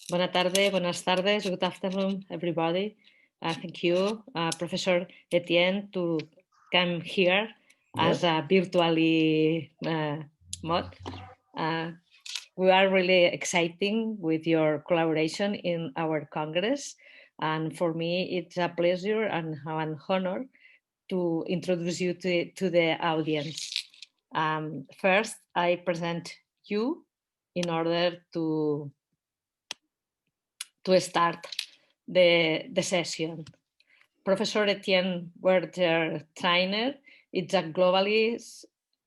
Buenas tardes, good afternoon, everybody. Thank you, Professor Etienne, to come here as a virtually mod. We are really exciting with your collaboration in our Congress. And for me, it's a pleasure and an honor to introduce you to the audience. First, I present you in order to start the session. Professor Etienne Wenger Trayner is a globally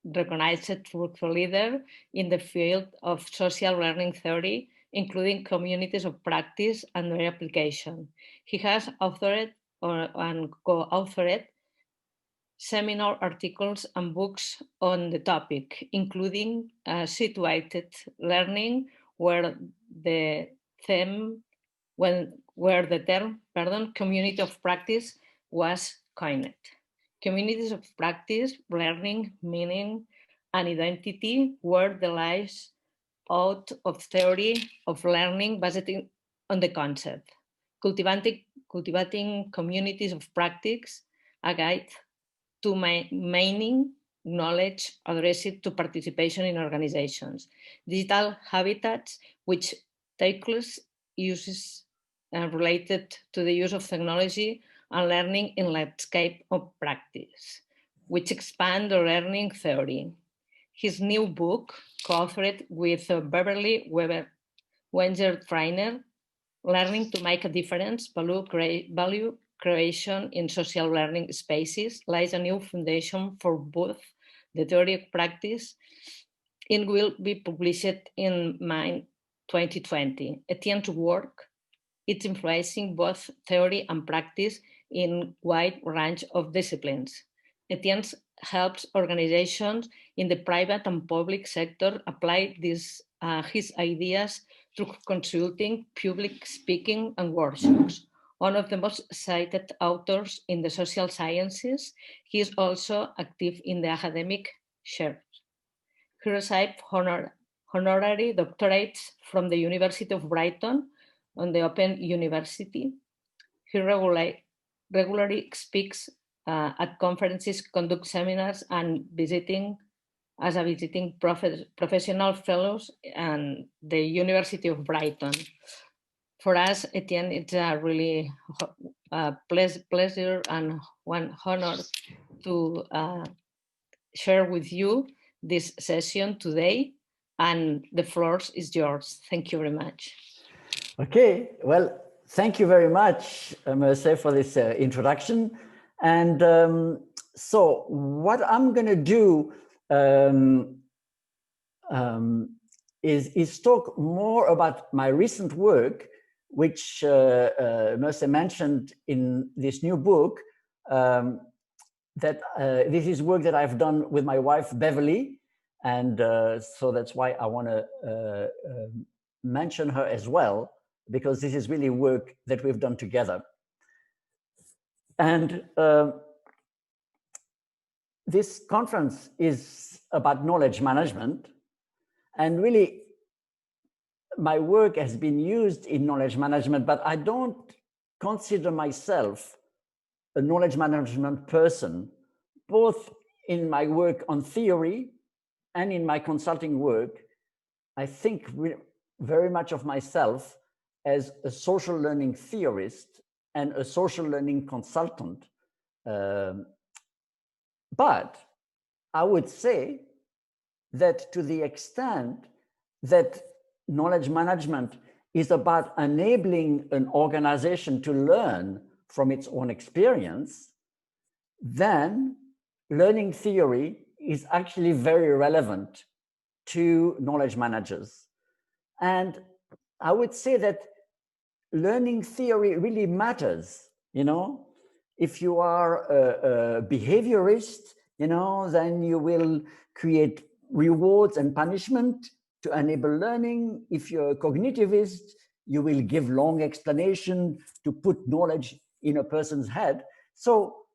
recognized leader in the field of social learning theory, including communities of practice and their application. He has authored and co-authored seminar articles and books on the topic, including situated learning, where the term community of practice was coined. Communities of practice, learning, meaning, and identity were the lives out of theory of learning based on the concept. Cultivating communities of practice, a guide to meaning, knowledge addressed to participation in organizations. Digital habitats, which tackles uses related to the use of technology and learning in landscape of practice, which expand the learning theory. His new book, co-authored with Beverly Wenger Trayner, Learning to Make a Difference, Value Creation in Social Learning Spaces, lays a new foundation for both the theory of practice. It will be published in May 2020. Etienne's work is influencing both theory and practice in a wide range of disciplines. Etienne helps organizations in the private and public sector apply his ideas through consulting, public speaking, and workshops. One of the most cited authors in the social sciences, he is also active in the academic sphere. He received honorary doctorates from the University of Brighton on the Open University. He regularly speaks at conferences, conducts seminars, and visiting professional fellows and the University of Brighton. For us, Etienne, it's a really pleasure and one honor to share with you this session today, and the floor is yours. Thank you very much. Okay, well, thank you very much, Merce, for this introduction. And so what I'm going to do is talk more about my recent work, which Merce mentioned in this new book, that this is work that I've done with my wife, Beverly. And so that's why I want to mention her as well, because this is really work that we've done together. And this conference is about knowledge management. And really, my work has been used in knowledge management, but I don't consider myself a knowledge management person, both in my work on theory and in my consulting work. I think very much of myself as a social learning theorist and a social learning consultant. But I would say that to the extent that knowledge management is about enabling an organization to learn from its own experience, then learning theory is actually very relevant to knowledge managers. And I would say that learning theory really matters. You know, if you are a behaviorist, you know, then you will create rewards and punishment to enable learning. If you're a cognitivist, you will give long explanation to put knowledge in a person's head. So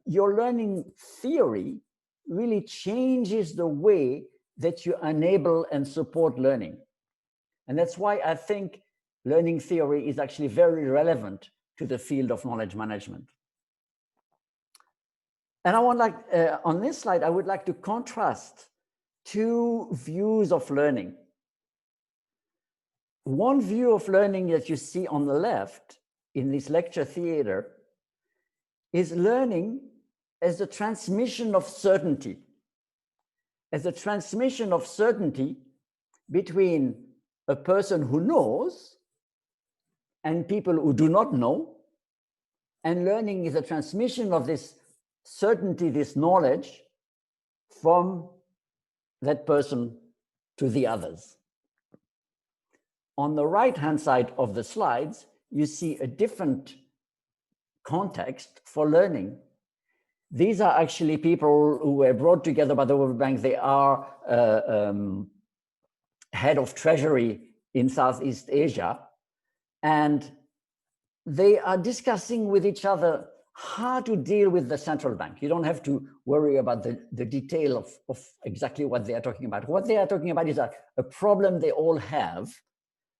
your learning theory really changes the way that you enable and support learning. And that's why I think learning theory is actually very relevant to the field of knowledge management. And on this slide, I would like to contrast two views of learning. One view of learning that you see on the left in this lecture theater is learning as a transmission of certainty, between a person who knows and people who do not know. And learning is a transmission of this certainty, this knowledge, from that person to the others. On the right-hand side of the slides, you see a different context for learning. These are actually people who were brought together by the World Bank. They are head of treasury in Southeast Asia, and they are discussing with each other how to deal with the central bank. You don't have to worry about the detail of exactly what they are talking about. What they are talking about is a problem they all have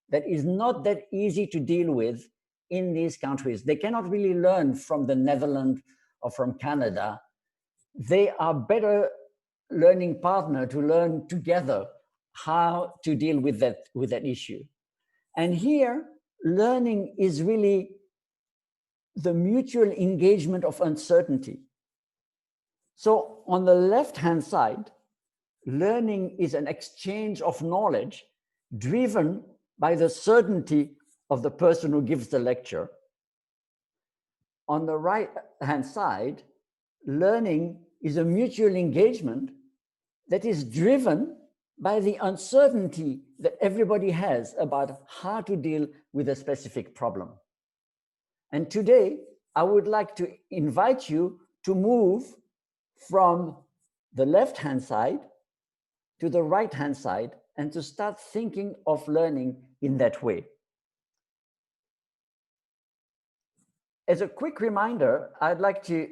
that is not that easy to deal with in these countries. They cannot really learn from the Netherlands or from Canada. They are better learning partner to learn together how to deal with that issue. And here, learning is really the mutual engagement of uncertainty. So on the left-hand side, learning is an exchange of knowledge driven by the certainty of the person who gives the lecture. On the right-hand side, learning is a mutual engagement that is driven by the uncertainty that everybody has about how to deal with a specific problem. And today, I would like to invite you to move from the left-hand side to the right-hand side and to start thinking of learning in that way. As a quick reminder, I'd like to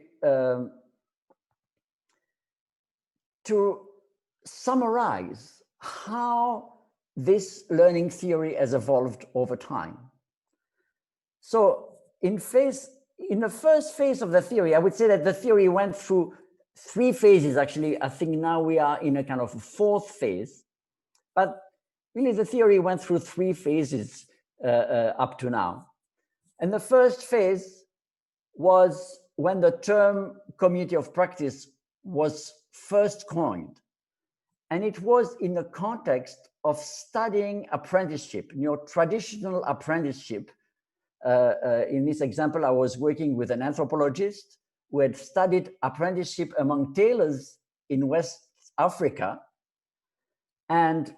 summarize how this learning theory has evolved over time. So in the first phase of the theory, I would say that the theory went through 3 phases. Actually, I think now we are in a kind of 4th phase, but really the theory went through 3 phases up to now. And the first phase was when the term community of practice was first coined. And it was in the context of studying apprenticeship, traditional apprenticeship. In this example, I was working with an anthropologist who had studied apprenticeship among tailors in West Africa. And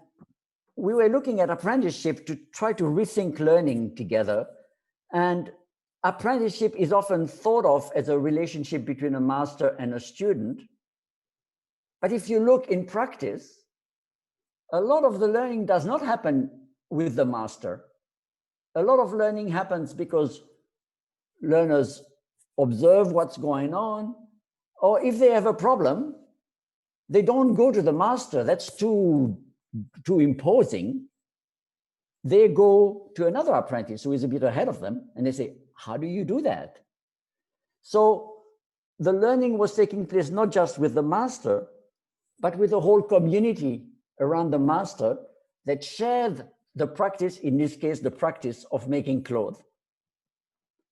we were looking at apprenticeship to try to rethink learning together. And apprenticeship is often thought of as a relationship between a master and a student. But if you look in practice, a lot of the learning does not happen with the master. A lot of learning happens because learners observe what's going on, or if they have a problem, they don't go to the master. That's too imposing. They go to another apprentice who is a bit ahead of them, and they say, how do you do that? So the learning was taking place not just with the master, but with the whole community around the master that shared the practice, in this case, the practice of making clothes.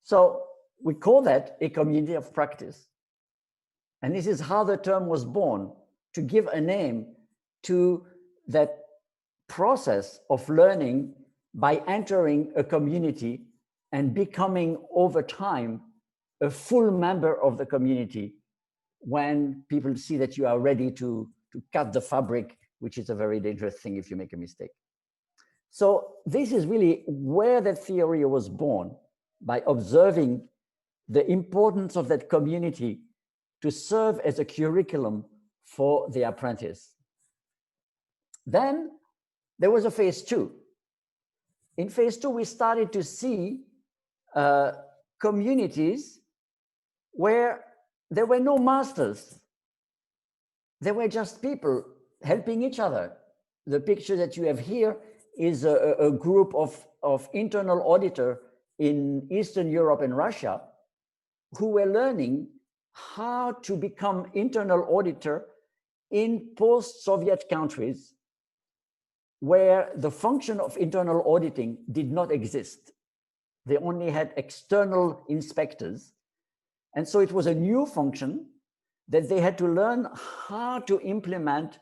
So we call that a community of practice. And this is how the term was born, to give a name to that process of learning by entering a community and becoming over time a full member of the community when people see that you are ready to cut the fabric, which is a very dangerous thing if you make a mistake. So this is really where that theory was born, by observing the importance of that community to serve as a curriculum for the apprentice. Then there was a phase 2. In phase 2, we started to see communities where there were no masters. There were just people helping each other. The picture that you have here is a group of internal auditor in Eastern Europe and Russia who were learning how to become internal auditor in post-Soviet countries where the function of internal auditing did not exist. They only had external inspectors. And so it was a new function that they had to learn how to implement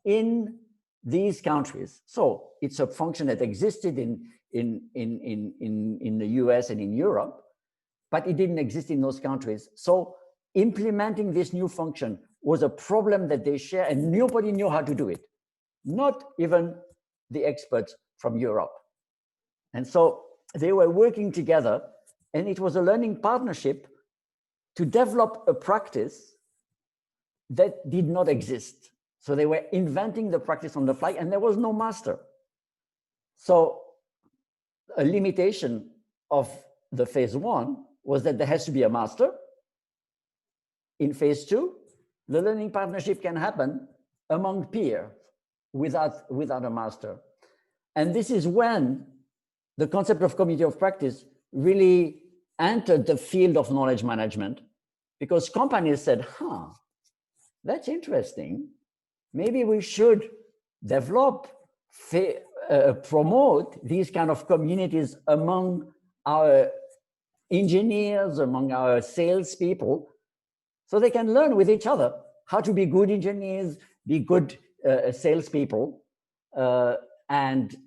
in these countries. So it's a function that existed in the US and in Europe, but it didn't exist in those countries. So implementing this new function was a problem that they share, and nobody knew how to do it, not even the experts from Europe. And so they were working together, and it was a learning partnership to develop a practice that did not exist. So they were inventing the practice on the fly, and there was no master. So a limitation of the phase one was that there has to be a master. In phase two, the learning partnership can happen among peers without a master. And this is when the concept of community of practice really entered the field of knowledge management, because companies said, that's interesting. Maybe we should develop, promote these kind of communities among our engineers, among our salespeople, so they can learn with each other how to be good engineers, be good salespeople. And,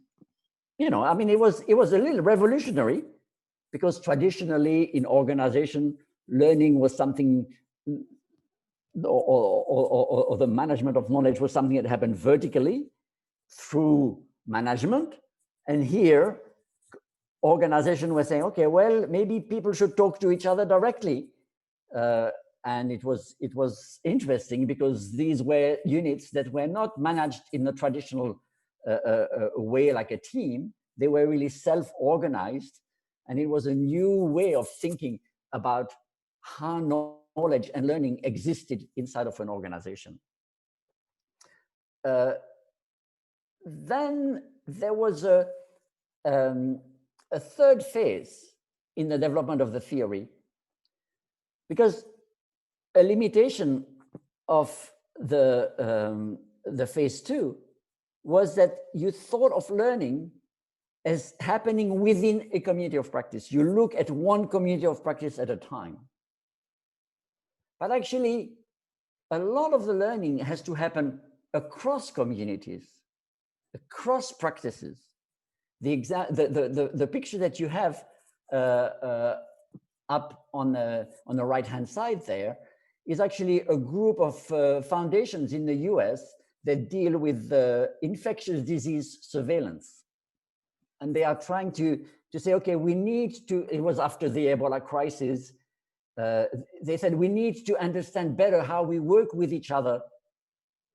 you know, I mean, it was a little revolutionary, because traditionally in organization, learning was something, or the management of knowledge was something that happened vertically through management. And here, organization was saying, okay, well, maybe people should talk to each other directly. And it was interesting, because these were units that were not managed in the traditional way like a team. They were really self-organized, and it was a new way of thinking about how knowledge and learning existed inside of an organization. Then there was a third phase in the development of the theory, because a limitation of the phase two was that you thought of learning as happening within a community of practice. You look at one community of practice at a time. But actually, a lot of the learning has to happen across communities, across practices. The picture that you have up on the right-hand side there is actually a group of foundations in the US that deal with infectious disease surveillance. And they are trying to say, okay, we need to, it was after the Ebola crisis, they said we need to understand better how we work with each other,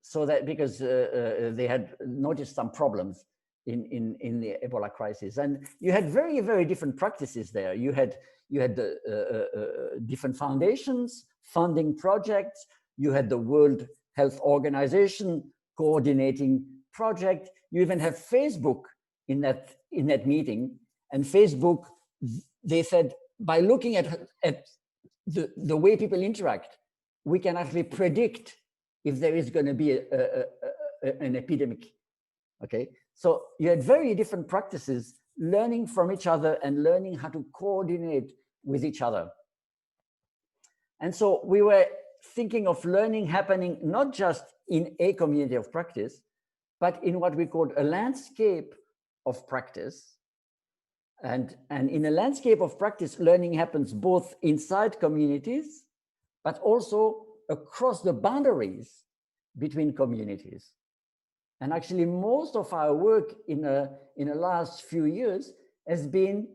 so that, because they had noticed some problems in the Ebola crisis. And you had very, very different practices there. You had different foundations funding projects. You had the World Health Organization coordinating project. You even have Facebook in that meeting. And Facebook, they said, by looking at the way people interact, we can actually predict if there is going to be an epidemic. Okay, so you had very different practices, learning from each other and learning how to coordinate with each other. And so we were thinking of learning happening not just in a community of practice, but in what we called a landscape of practice. And in a landscape of practice, learning happens both inside communities, but also across the boundaries between communities. And actually, most of our work in the last few years has been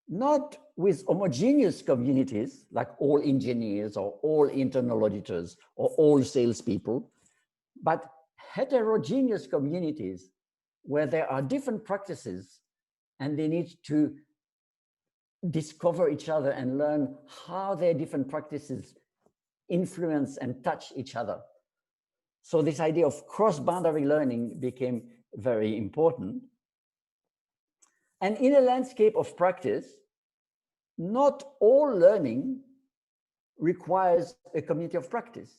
not with homogeneous communities, like all engineers or all internal auditors or all salespeople, but heterogeneous communities where there are different practices and they need to discover each other and learn how their different practices influence and touch each other. So this idea of cross-boundary learning became very important. And in a landscape of practice, not all learning requires a community of practice.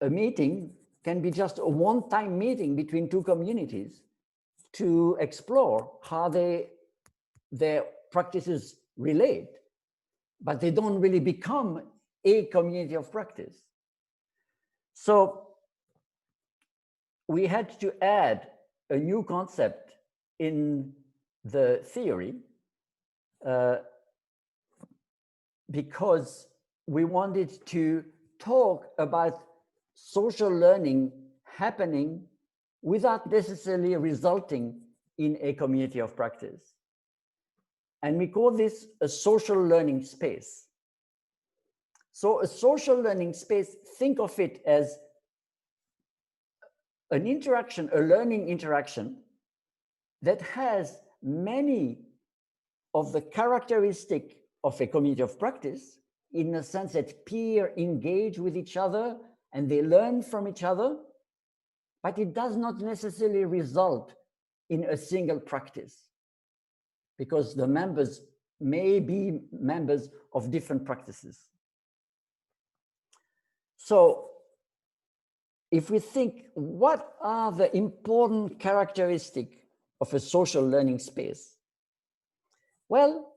A meeting can be just a one-time meeting between two communities to explore how their practices relate, but they don't really become a community of practice. So we had to add a new concept in the theory because we wanted to talk about social learning happening without necessarily resulting in a community of practice. And we call this a social learning space. So a social learning space, think of it as an interaction, a learning interaction that has many of the characteristics of a community of practice, in the sense that peers engage with each other and they learn from each other, but it does not necessarily result in a single practice, because the members may be members of different practices. So if we think, what are the important characteristics of a social learning space? Well,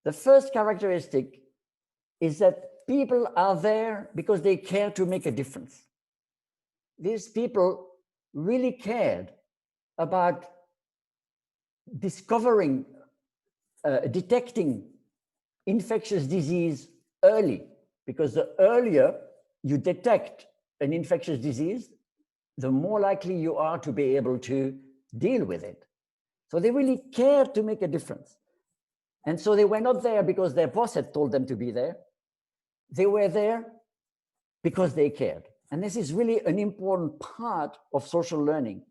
the first characteristic is that people are there because they care to make a difference. These people really cared about discovering, detecting infectious disease early, because the earlier you detect an infectious disease, the more likely you are to be able to deal with it. So they really cared to make a difference. And so they were not there because their boss had told them to be there. They were there because they cared. And this is really an important part of social learning,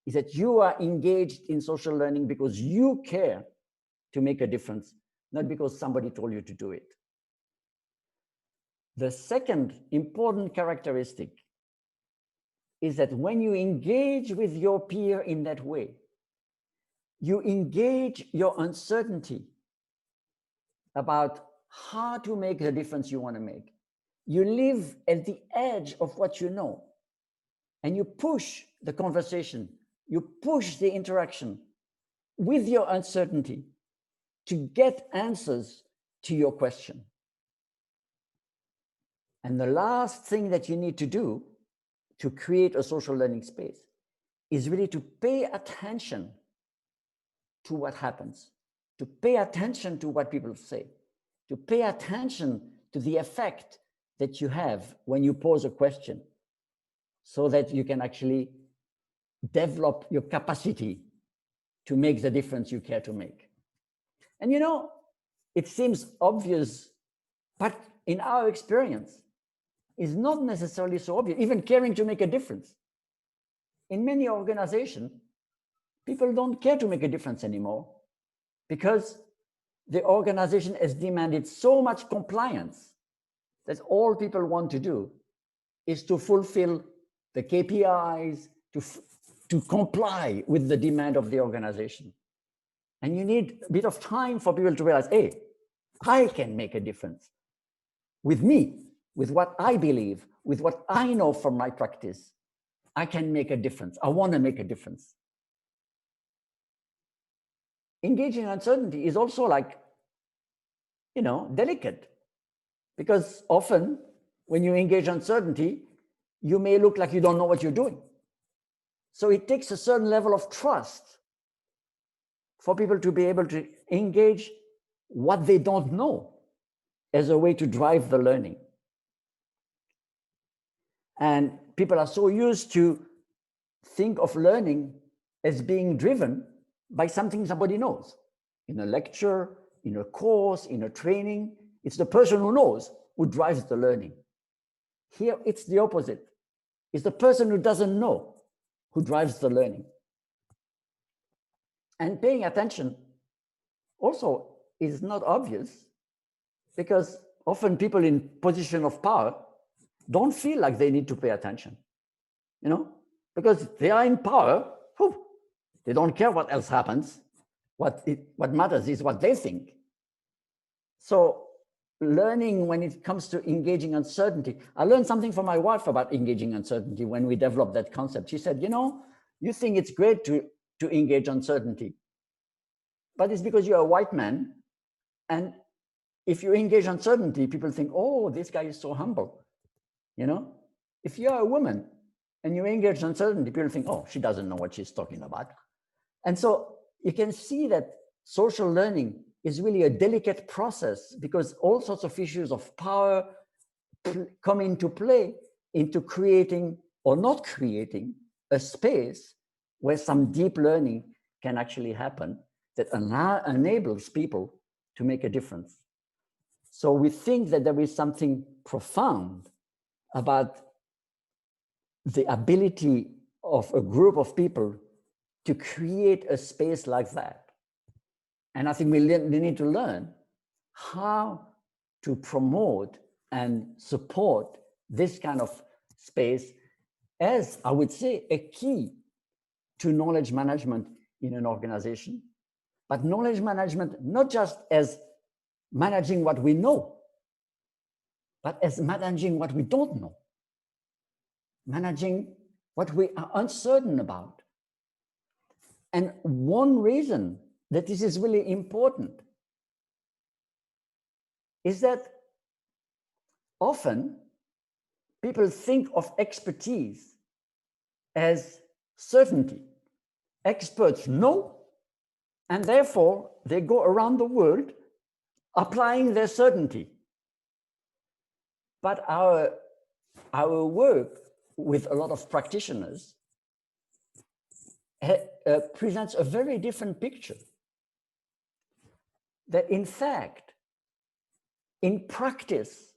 is that you are engaged in social learning because you care to make a difference, not because somebody told you to do it. The second important characteristic is that when you engage with your peer in that way, you engage your uncertainty about how to make the difference you want to make. You live at the edge of what you know, and you push the conversation, you push the interaction with your uncertainty to get answers to your question. And the last thing that you need to do to create a social learning space is really to pay attention to what happens, to pay attention to what people say, to pay attention to the effect that you have when you pose a question, so that you can actually develop your capacity to make the difference you care to make. And you know, it seems obvious, but in our experience, is not necessarily so obvious, even caring to make a difference. In many organizations, people don't care to make a difference anymore because the organization has demanded so much compliance that all people want to do is to fulfill the KPIs, to comply with the demand of the organization. And you need a bit of time for people to realize, hey, I can make a difference with me, with what I believe, with what I know from my practice. I can make a difference. I want to make a difference. Engaging uncertainty is also like, you know, delicate, because often when you engage uncertainty, you may look like you don't know what you're doing. So it takes a certain level of trust for people to be able to engage what they don't know as a way to drive the learning. And people are so used to think of learning as being driven by something somebody knows. In a lecture, in a course, in a training, it's the person who knows who drives the learning. Here, it's the opposite. It's the person who doesn't know who drives the learning. And paying attention also is not obvious, because often people in position of power don't feel like they need to pay attention, you know, because they are in power. They don't care what else happens. What matters is what they think. So learning when it comes to engaging uncertainty, I learned something from my wife about engaging uncertainty when we developed that concept. She said, you know, you think it's great to engage uncertainty, but it's because you're a white man. And if you engage uncertainty, people think, oh, this guy is so humble. You know, if you're a woman and you engage uncertainty, people think, oh, she doesn't know what she's talking about. And so you can see that social learning is really a delicate process, because all sorts of issues of power come into play into creating or not creating a space where some deep learning can actually happen that enables people to make a difference. So we think that there is something profound about the ability of a group of people to create a space like that. And I think we need to learn how to promote and support this kind of space as, I would say, a key to knowledge management in an organization. But knowledge management, not just as managing what we know, but as managing what we don't know, managing what we are uncertain about. And one reason that this is really important is that often people think of expertise as certainty. Experts know, and therefore they go around the world applying their certainty. But our work with a lot of practitioners presents a very different picture. That in fact, in practice,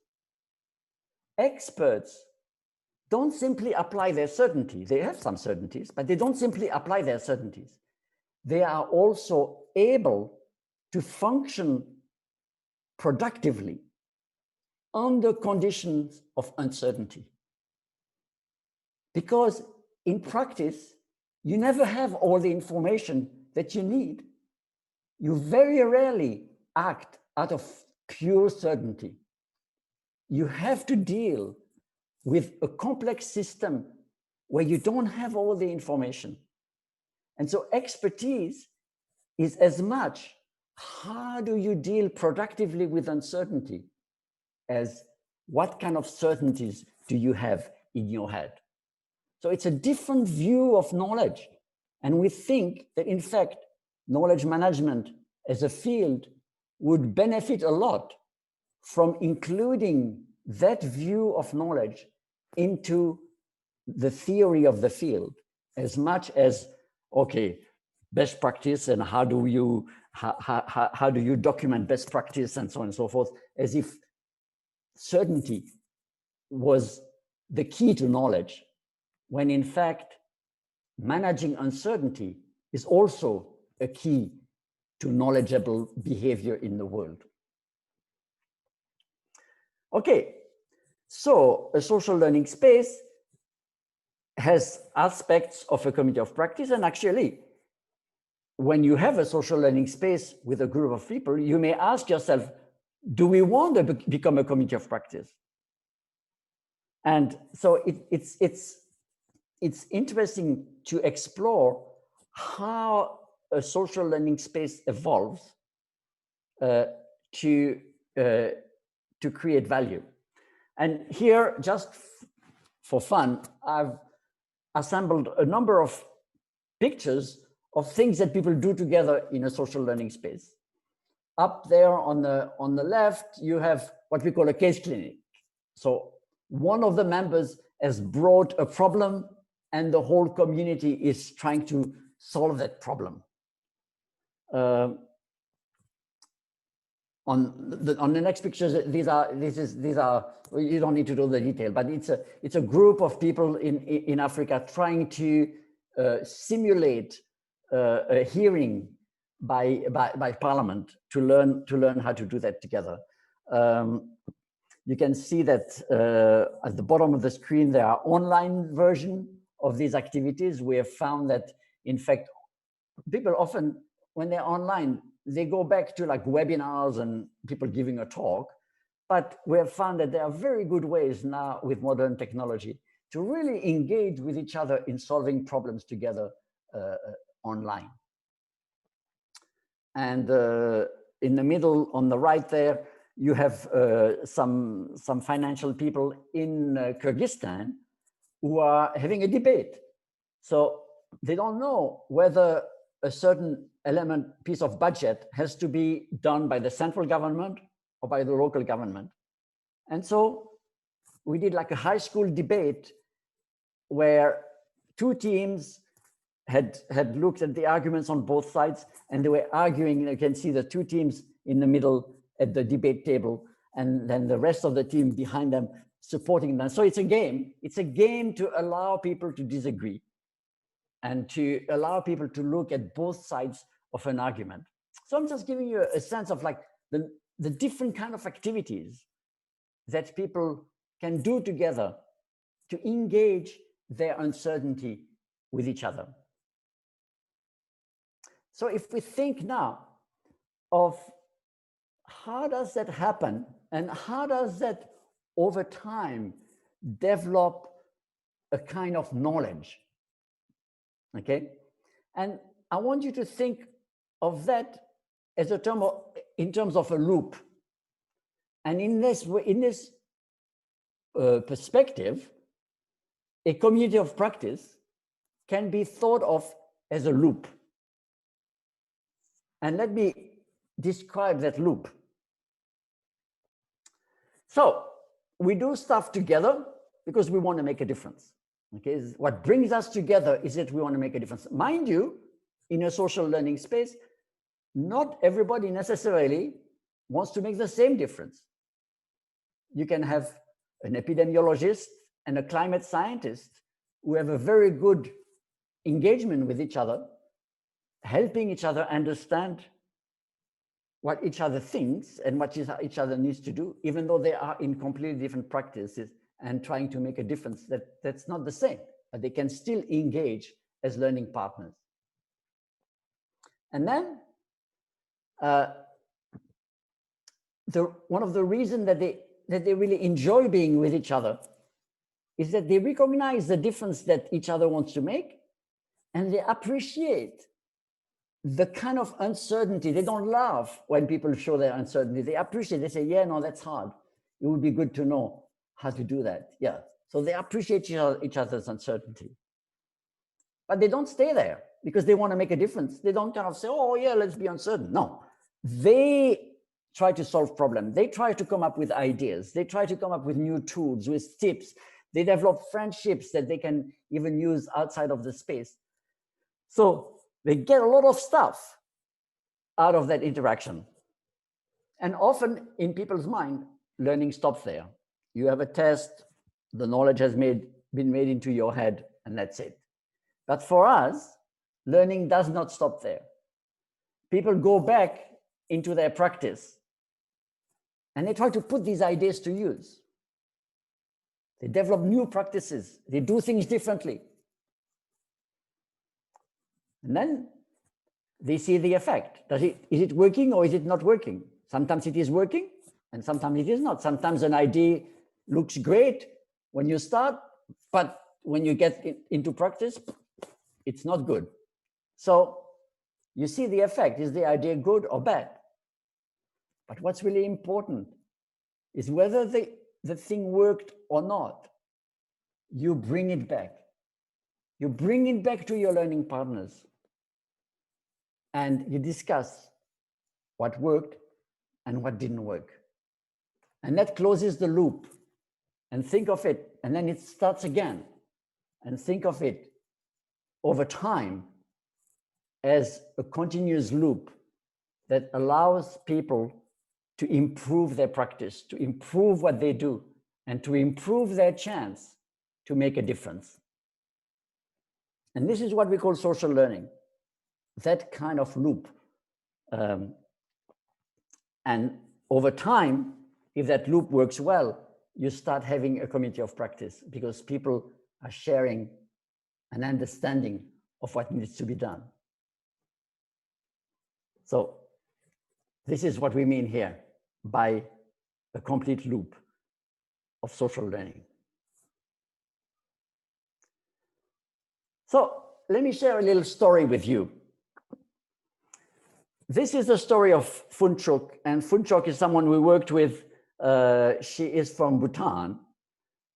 experts don't simply apply their certainty. They have some certainties, but they don't simply apply their certainties. They are also able to function productively under conditions of uncertainty. Because in practice, you never have all the information that you need. You very rarely act out of pure certainty. You have to deal with a complex system where you don't have all the information. And so expertise is as much how do you deal productively with uncertainty as what kind of certainties do you have in your head. So it's a different view of knowledge. And we think that in fact, knowledge management as a field would benefit a lot from including that view of knowledge into the theory of the field, as much as, okay, best practice and how do you document best practice and so on and so forth, as if certainty was the key to knowledge, when in fact, managing uncertainty is also a key to knowledgeable behavior in the world. Okay, so a social learning space has aspects of a community of practice, and actually, when you have a social learning space with a group of people, you may ask yourself, do we want to become a community of practice? And so it's interesting to explore how a social learning space evolves to create value. And here, just for fun, I've assembled a number of pictures of things that people do together in a social learning space. Up there on the left, you have what we call a case clinic. So one of the members has brought a problem and the whole community is trying to solve that problem. On the next pictures, these are you don't need to know the detail, but it's a group of people in Africa trying to simulate a hearing by Parliament to learn how to do that together. You can see that at the bottom of the screen there are online version of these activities. We have found that in fact people often when they're online, they go back to like webinars and people giving a talk. But we have found that there are very good ways now with modern technology to really engage with each other in solving problems together online. And in the middle, on the right there, you have some financial people in Kyrgyzstan who are having a debate. So they don't know whether a certain piece of budget has to be done by the central government or by the local government. And so we did like a high school debate where two teams had looked at the arguments on both sides, and they were arguing. You can see the two teams in the middle at the debate table, and then the rest of the team behind them supporting them. So it's a game. It's a game to allow people to disagree and to allow people to look at both sides of an argument. So I'm just giving you a sense of like the different kind of activities that people can do together to engage their uncertainty with each other. So if we think now of how does that happen and how does that over time develop a kind of knowledge, okay? And I want you to think of that as a term in terms of a loop. And in this perspective, a community of practice can be thought of as a loop. And let me describe that loop. So we do stuff together because we want to make a difference. Okay, what brings us together is that we want to make a difference. Mind you, in a social learning space, not everybody necessarily wants to make the same difference. You can have an epidemiologist and a climate scientist who have a very good engagement with each other, helping each other understand what each other thinks and what each other needs to do, even though they are in completely different practices and trying to make a difference. That's not the same, but they can still engage as learning partners. And then one of the reasons that they really enjoy being with each other is that they recognize the difference that each other wants to make, and they appreciate the kind of uncertainty. They don't laugh when people show their uncertainty. They appreciate, they say, yeah, no, that's hard. It would be good to know how to do that. Yeah. So they appreciate each other's uncertainty. But they don't stay there because they want to make a difference. They don't kind of say, oh, yeah, let's be uncertain. No, they try to solve problems. They try to come up with ideas. They try to come up with new tools, with tips. They develop friendships that they can even use outside of the space. So they get a lot of stuff out of that interaction. And often in people's mind, learning stops there. You have a test, the knowledge has been made into your head, and that's it. But for us, learning does not stop there. People go back into their practice and they try to put these ideas to use. They develop new practices. They do things differently. And then they see the effect. Is it working or is it not working? Sometimes it is working and sometimes it is not. Sometimes an idea looks great when you start, but when you get into practice, it's not good. So you see the effect. Is the idea good or bad? But what's really important is whether the thing worked or not, you bring it back. You bring it back to your learning partners and you discuss what worked and what didn't work. And that closes the loop. And think of it, and then it starts again. And think of it over time as a continuous loop that allows people to improve their practice, to improve what they do, and to improve their chance to make a difference. And this is what we call social learning, that kind of loop. And over time, if that loop works well, you start having a community of practice because people are sharing an understanding of what needs to be done. So this is what we mean here by a complete loop of social learning. So let me share a little story with you. This is the story of Phunchok, and Phunchok is someone we worked with. She is from Bhutan,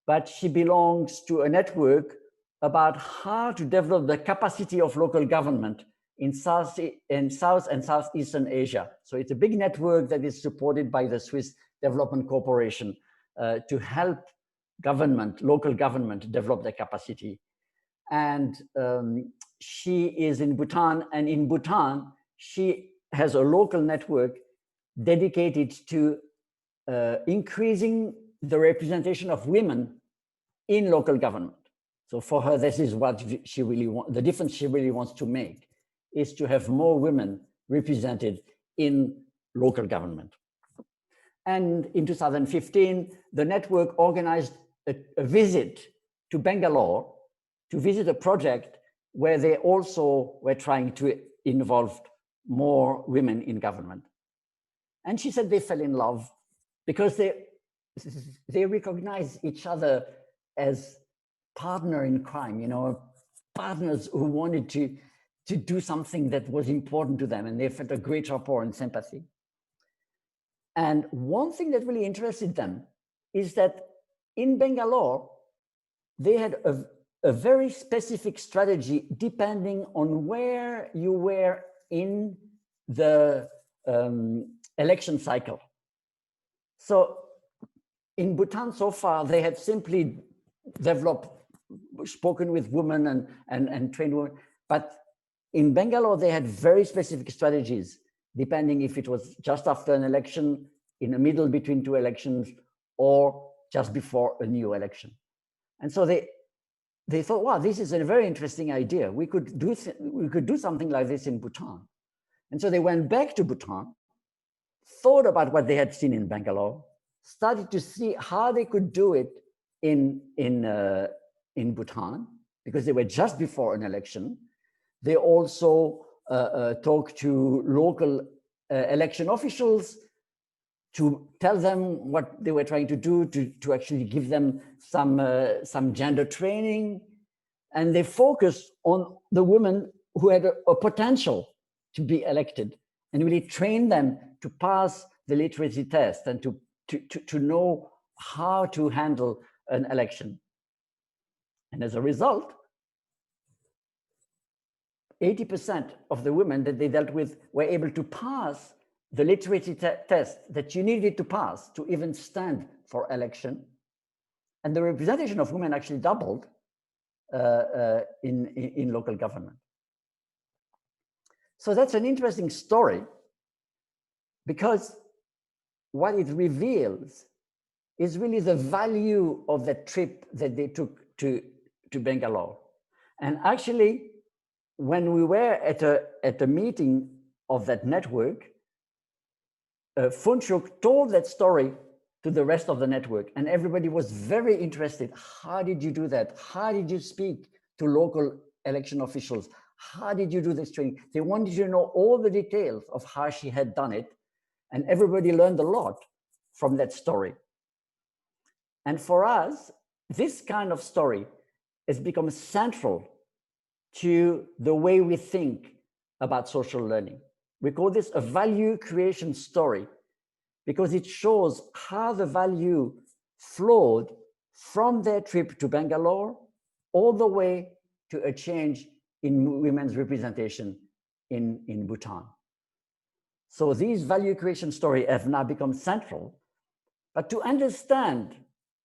but she belongs to a network about how to develop the capacity of local government in South and Southeastern Asia. So it's a big network that is supported by the Swiss Development Corporation to help government, local government, develop their capacity. And she is in Bhutan, and in Bhutan, she has a local network dedicated to increasing the representation of women in local government. So for her, this is what she really wants, the difference she really wants to make is to have more women represented in local government. And in 2015, the network organized a visit to Bangalore to visit a project where they also were trying to involve more women in government. And she said they fell in love because they recognize each other as partner in crime, you know, partners who wanted to do something that was important to them, and they felt a great rapport and sympathy. And one thing that really interested them is that in Bangalore, they had a very specific strategy depending on where you were in the election cycle. So in Bhutan so far, they had simply developed, spoken with women and trained women. But in Bangalore, they had very specific strategies, depending if it was just after an election, in the middle between two elections, or just before a new election. And so they thought, wow, this is a very interesting idea. We could do something like this in Bhutan. And so they went back to Bhutan, thought about what they had seen in Bangalore, started to see how they could do it in Bhutan, because they were just before an election. They also talked to local election officials to tell them what they were trying to do, to actually give them some gender training. And they focused on the women who had a potential to be elected, and really train them to pass the literacy test and to know how to handle an election. And as a result, 80% of the women that they dealt with were able to pass the literacy test that you needed to pass to even stand for election. And the representation of women actually doubled in local government. So that's an interesting story, because what it reveals is really the value of that trip that they took to Bangalore. And actually, when we were at a meeting of that network, Phunchok told that story to the rest of the network, and everybody was very interested. How did you do that? How did you speak to local election officials? How did you do this training? They wanted to know all the details of how she had done it, and everybody learned a lot from that story. And for us, this kind of story has become central to the way we think about social learning. We call this a value creation story, because it shows how the value flowed from their trip to Bangalore all the way to a change in women's representation in Bhutan. So these value creation stories have now become central. But to understand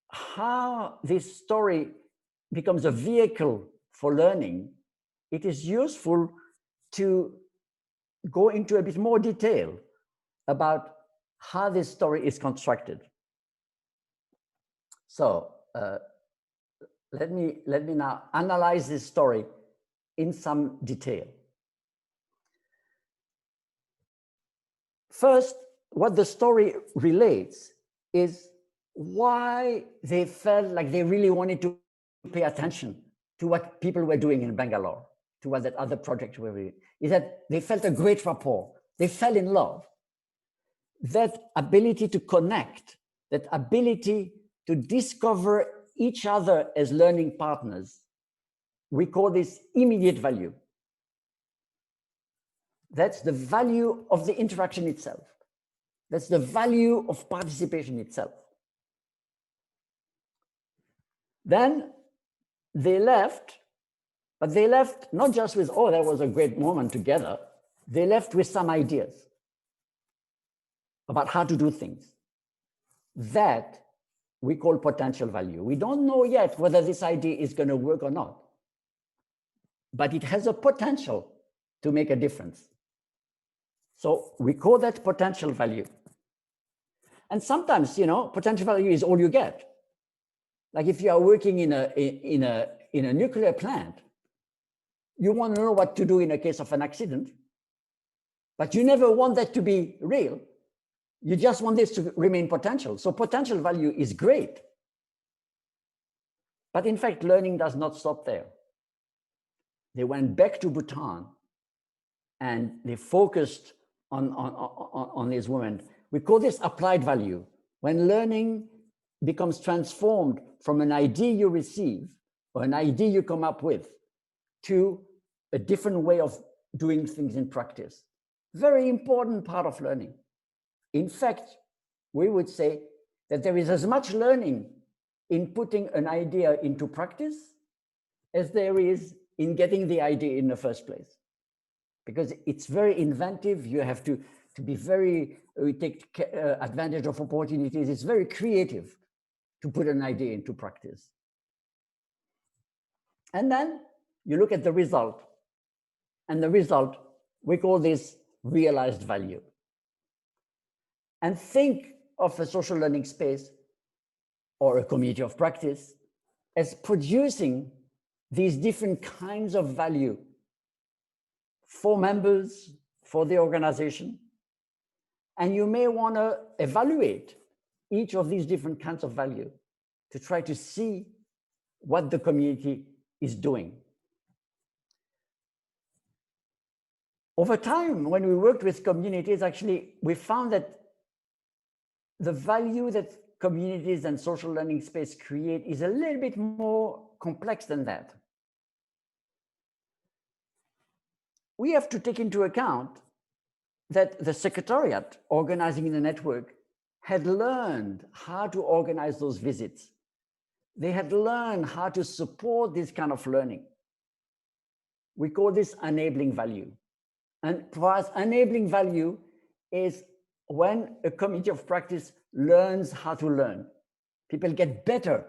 how this story becomes a vehicle for learning, it is useful to go into a bit more detail about how this story is constructed. So let me now analyze this story in some detail. First, what the story relates is why they felt like they really wanted to pay attention to what people were doing in Bangalore, to what that other project were doing, is that they felt a great rapport. They fell in love. That ability to connect, that ability to discover each other as learning partners, we call this immediate value. That's the value of the interaction itself. That's the value of participation itself. Then they left, but they left not just with, oh, that was a great moment together. They left with some ideas about how to do things. That we call potential value. We don't know yet whether this idea is going to work or not, but it has a potential to make a difference. So we call that potential value. And sometimes, you know, potential value is all you get. Like if you are working in a nuclear plant, you want to know what to do in a case of an accident, but you never want that to be real. You just want this to remain potential. So potential value is great. But in fact, learning does not stop there. They went back to Bhutan and they focused on these women. We call this applied value. When learning becomes transformed from an idea you receive or an idea you come up with to a different way of doing things in practice. Very important part of learning. In fact, we would say that there is as much learning in putting an idea into practice as there is in getting the idea in the first place. Because it's very inventive. You have to be very, we take advantage of opportunities. It's very creative to put an idea into practice. And then you look at the result. And the result, we call this realized value. And think of a social learning space or a community of practice as producing these different kinds of value for members, for the organization. And you may want to evaluate each of these different kinds of value to try to see what the community is doing. Over time, when we worked with communities, actually, we found that the value that communities and social learning space create is a little bit more complex than that. We have to take into account that the secretariat organizing the network had learned how to organize those visits. They had learned how to support this kind of learning. We call this enabling value. And for us, enabling value is when a community of practice learns how to learn. People get better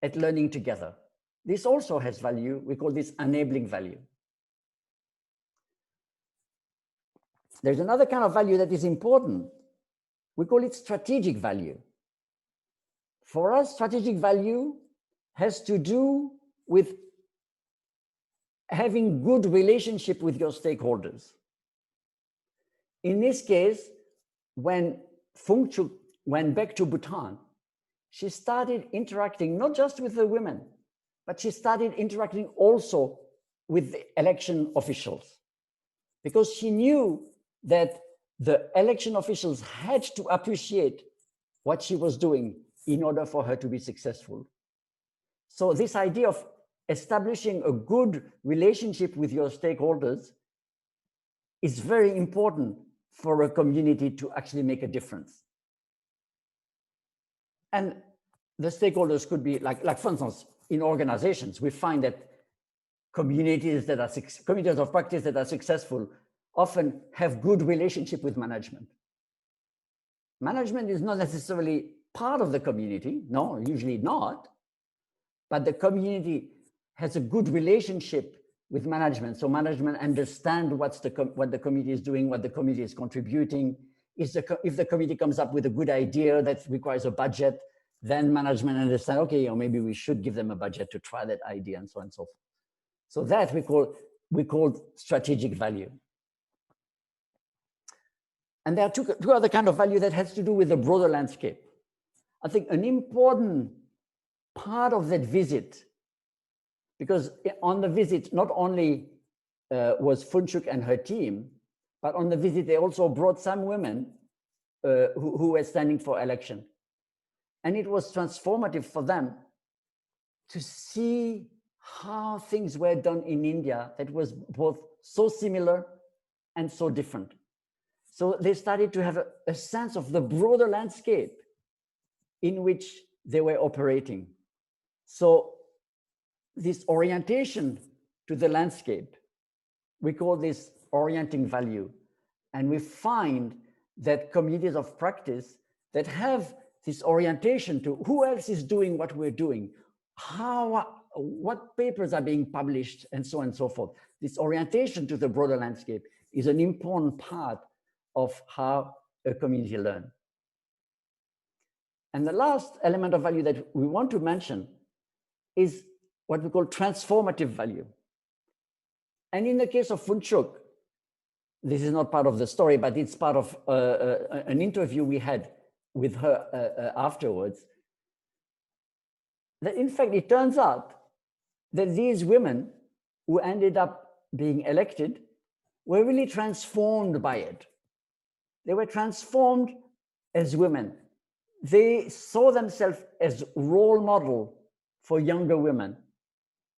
at learning together. This also has value. We call this enabling value. There's another kind of value that is important. We call it strategic value. For us, strategic value has to do with having good relationship with your stakeholders. In this case, when Fung Chuk went back to Bhutan, she started interacting not just with the women, but she started interacting also with the election officials, because she knew that the election officials had to appreciate what she was doing in order for her to be successful. So this idea of establishing a good relationship with your stakeholders is very important for a community to actually make a difference. And the stakeholders could be like for instance, in organizations, we find that communities of practice that are successful often have good relationship with management. Management is not necessarily part of the community, no, usually not, but the community has a good relationship with management. So management understand what the committee is doing, what the committee is contributing. If the committee comes up with a good idea that requires a budget, then management understand, okay, or maybe we should give them a budget to try that idea and so on and so forth. So that we call strategic value. And there are two other kind of value that has to do with the broader landscape. I think an important part of that visit, because on the visit, not only was Funchuk and her team, But on the visit, they also brought some women who were standing for election. And it was transformative for them to see how things were done in India that was both so similar and so different. So they started to have a sense of the broader landscape in which they were operating. So this orientation to the landscape, we call this orienting value. And we find that communities of practice that have this orientation to who else is doing what we're doing, what papers are being published, and so on and so forth. This orientation to the broader landscape is an important part of how a community learns. And the last element of value that we want to mention is what we call transformative value. And in the case of Funchuk, this is not part of the story, but it's part of an interview we had with her afterwards, that in fact, it turns out that these women who ended up being elected were really transformed by it. They were transformed as women. They saw themselves as role model for younger women.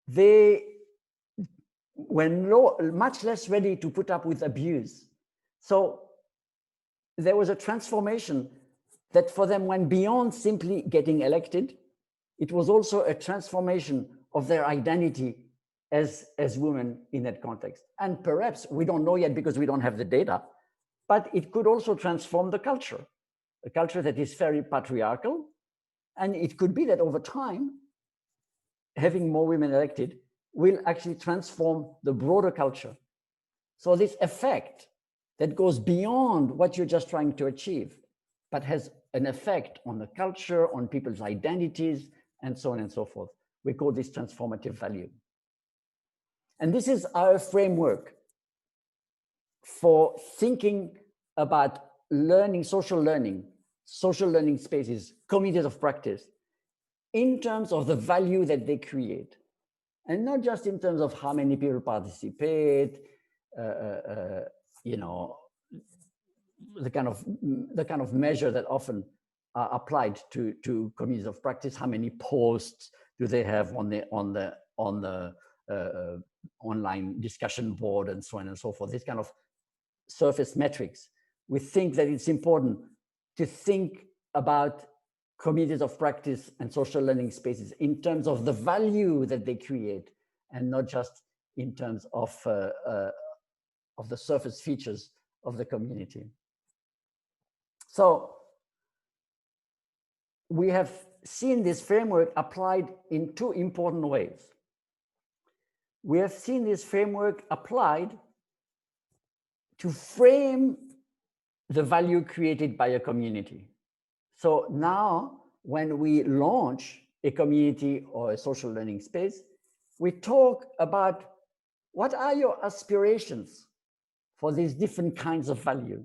They were much less ready to put up with abuse. So there was a transformation that for them went beyond simply getting elected. It was also a transformation of their identity as women in that context. And perhaps, we don't know yet because we don't have the data, but it could also transform the culture, a culture that is very patriarchal. And it could be that over time, having more women elected will actually transform the broader culture. So this effect that goes beyond what you're just trying to achieve, but has an effect on the culture, on people's identities, and so on and so forth. We call this transformative value. And this is our framework for thinking about learning, social learning spaces, communities of practice, in terms of the value that they create. And not just in terms of how many people participate, you know, the kind of measure that often are applied to communities of practice. How many posts do they have on the online discussion board, and so on and so forth? This kind of surface metrics. We think that it's important to think about communities of practice and social learning spaces in terms of the value that they create, and not just in terms of the surface features of the community. So we have seen this framework applied in two important ways. We have seen this framework applied to frame the value created by a community. So now, when we launch a community or a social learning space, we talk about what are your aspirations for these different kinds of value?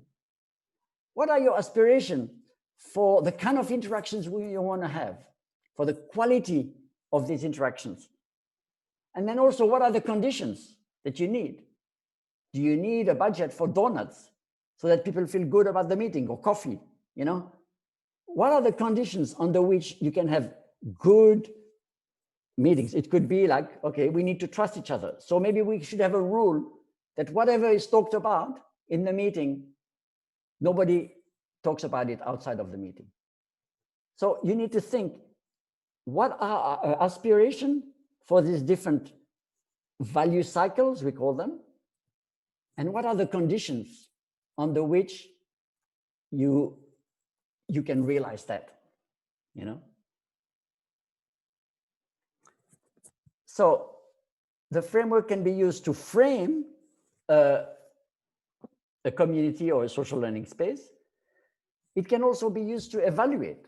What are your aspirations for the kind of interactions you want to have, for the quality of these interactions? And then also, what are the conditions that you need? Do you need a budget for donuts so that people feel good about the meeting, or coffee, you know? What are the conditions under which you can have good meetings? It could be like, okay, we need to trust each other. So maybe we should have a rule that whatever is talked about in the meeting, nobody talks about it outside of the meeting. So you need to think, what are our aspirations for these different value cycles, we call them, and what are the conditions under which you can realize that, you know? So the framework can be used to frame a community or a social learning space. It can also be used to evaluate.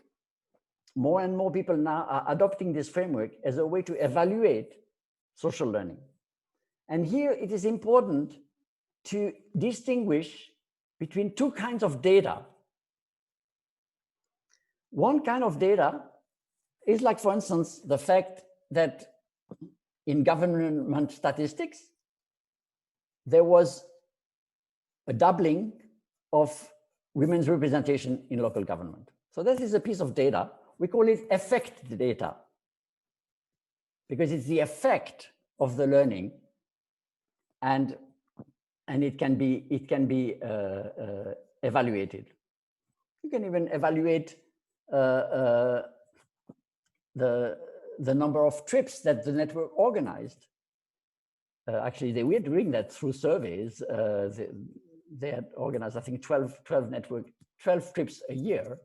More and more people now are adopting this framework as a way to evaluate social learning. And here it is important to distinguish between two kinds of data. One kind of data is like, for instance, the fact that in government statistics, there was a doubling of women's representation in local government. So this is a piece of data. We call it effect data, because it's the effect of the learning, and it can be evaluated. You can even evaluate the number of trips that the network organized. Actually, they were doing that through surveys. They had organized, I think, 12 trips a year,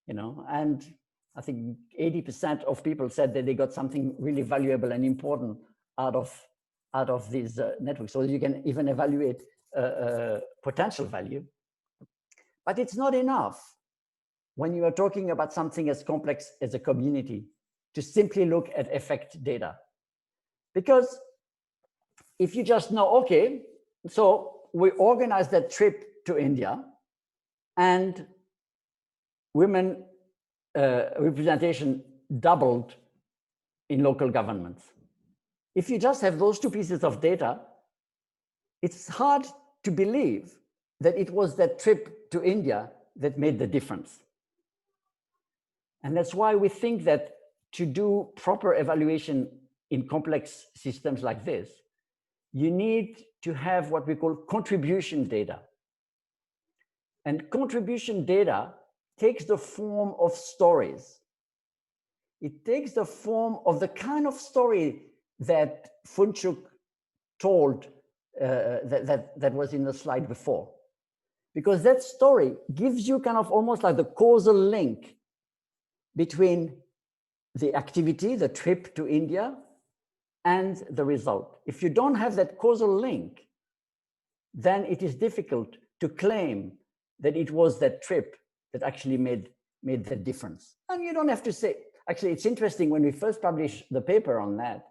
you know, and I think 80% of people said that they got something really valuable and important out of these networks. So you can even evaluate potential value, but it's not enough when you are talking about something as complex as a community to simply look at effect data. Because if you just know, okay, so we organized that trip to India and women representation doubled in local governments. If you just have those two pieces of data, it's hard to believe that it was that trip to India that made the difference. And that's why we think that to do proper evaluation in complex systems like this, you need to have what we call contribution data. And contribution data takes the form of stories. It takes the form of the kind of story that Funchuk told that was in the slide before. Because that story gives you kind of almost like the causal link between the activity, the trip to India, and the result. If you don't have that causal link, then it is difficult to claim that it was that trip that actually made the difference. And you don't have to say, actually, it's interesting, when we first published the paper on that,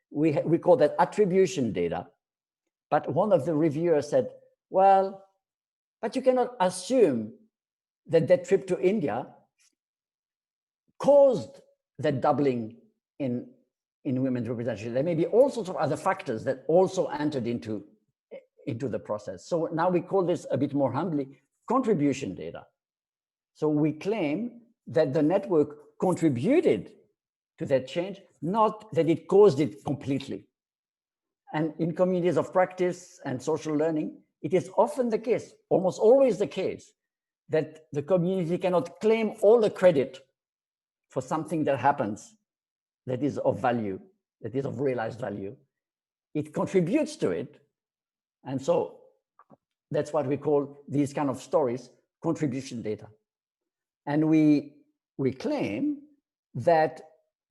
we call that attribution data. But one of the reviewers said, well, but you cannot assume that that trip to India caused that doubling in women's representation. There may be all sorts of other factors that also entered into the process. So now we call this, a bit more humbly, contribution data. So we claim that the network contributed to that change, not that it caused it completely. And in communities of practice and social learning, it is often the case, almost always the case, that the community cannot claim all the credit for something that happens that is of value, that is of realized value. It contributes to it. And so that's what we call these kind of stories, contribution data. And we claim that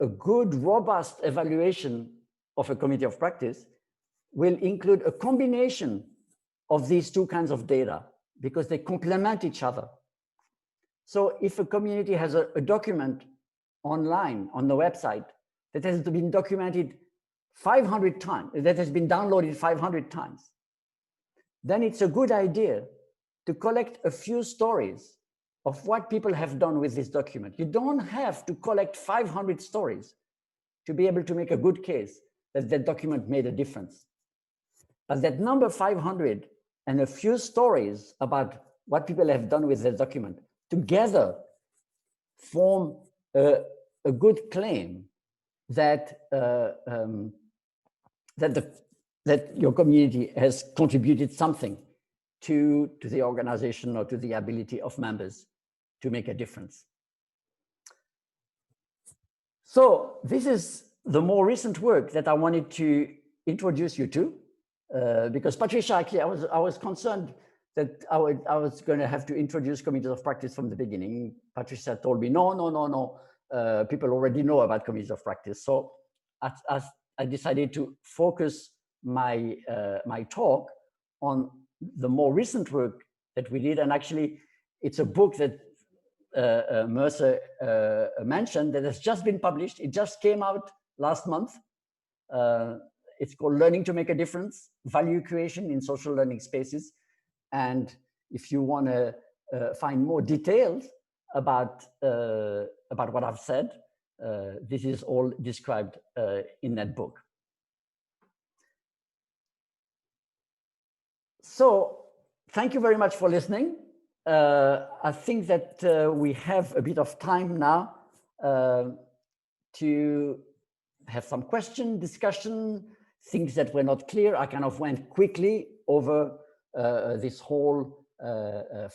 a good, robust evaluation of a community of practice will include a combination of these two kinds of data because they complement each other. So if a community has a document online on the website that has been documented 500 times, that has been downloaded 500 times, then it's a good idea to collect a few stories of what people have done with this document. You don't have to collect 500 stories to be able to make a good case that that document made a difference. But that number 500 and a few stories about what people have done with the document together form a good claim that that your community has contributed something to the organization or to the ability of members to make a difference. So this is the more recent work that I wanted to introduce you to, because Patricia, actually, I was concerned that I was going to have to introduce communities of practice from the beginning. Patricia told me, no, people already know about communities of practice. So I decided to focus my talk on the more recent work that we did. And actually, it's a book that Mercer mentioned that has just been published. It just came out last month. It's called Learning to Make a Difference, Value Creation in Social Learning Spaces. And if you want to find more details about what I've said, this is all described in that book. So thank you very much for listening. I think that we have a bit of time now to have some question, discussion, things that were not clear. I kind of went quickly over this whole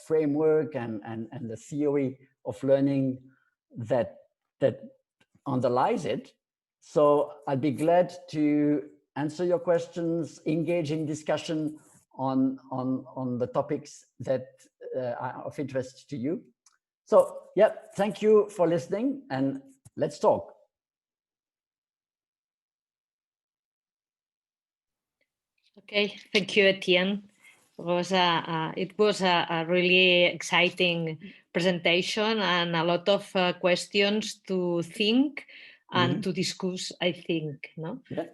framework and the theory of learning that underlies it. So I'd be glad to answer your questions, engage in discussion on the topics that are of interest to you. So yeah, thank you for listening, and let's talk. Okay, thank you, Etienne. It was a really exciting presentation and a lot of questions to think and to discuss, I think. No? Yeah.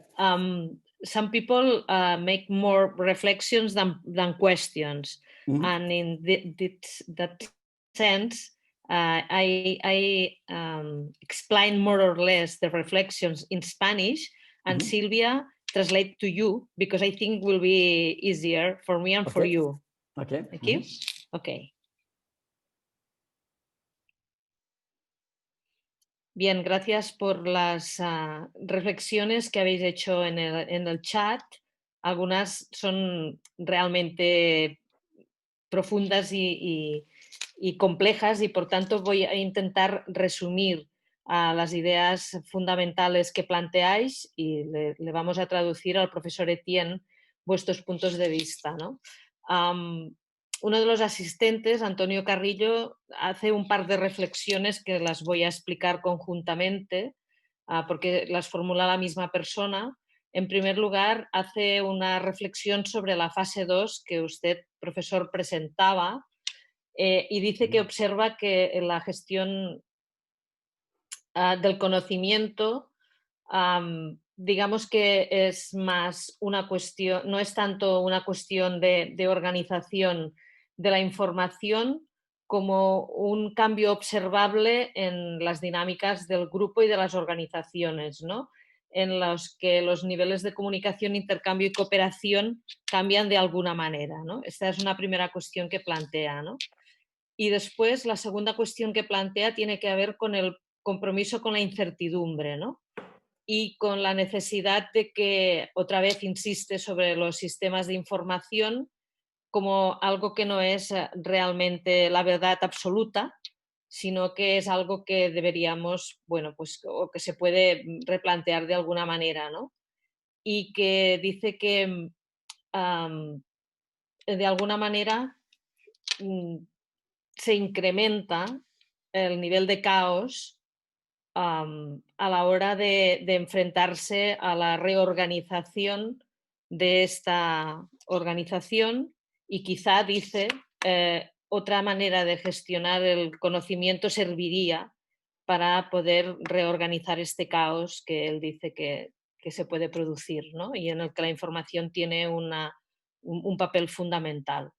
Some people make more reflections than questions. And in that sense, I explain more or less the reflections in Spanish, and Silvia translate to you, because I think will be easier for me and for you. Okay. Thank you. Okay. Bien, gracias por las reflexiones que habéis hecho en el chat. Algunas son realmente profundas y complejas, y por tanto voy a intentar resumir las ideas fundamentales que planteáis, y le vamos a traducir al profesor Etienne vuestros puntos de vista, ¿no? Uno de los asistentes, Antonio Carrillo, hace un par de reflexiones que las voy a explicar conjuntamente, porque las formula la misma persona. En primer lugar, hace una reflexión sobre la fase 2 que usted, profesor, presentaba, y dice que observa que en la gestión del conocimiento, digamos que es más una cuestión, no es tanto una cuestión de organización de la información como un cambio observable en las dinámicas del grupo y de las organizaciones, ¿no? En los que los niveles de comunicación, intercambio y cooperación cambian de alguna manera, ¿no? Esta es una primera cuestión que plantea, ¿no? Y después la segunda cuestión que plantea tiene que ver con el compromiso con la incertidumbre, ¿no? Y con la necesidad de que, otra vez insiste sobre los sistemas de información como algo que no es realmente la verdad absoluta, sino que es algo que deberíamos, bueno, pues, o que se puede replantear de alguna manera, ¿no? Y que dice que de alguna manera se incrementa el nivel de caos a la hora de enfrentarse a la reorganización de esta organización, y quizá, dice, otra manera de gestionar el conocimiento serviría para poder reorganizar este caos que él dice que se puede producir, ¿no? Y en el que la información tiene un papel fundamental.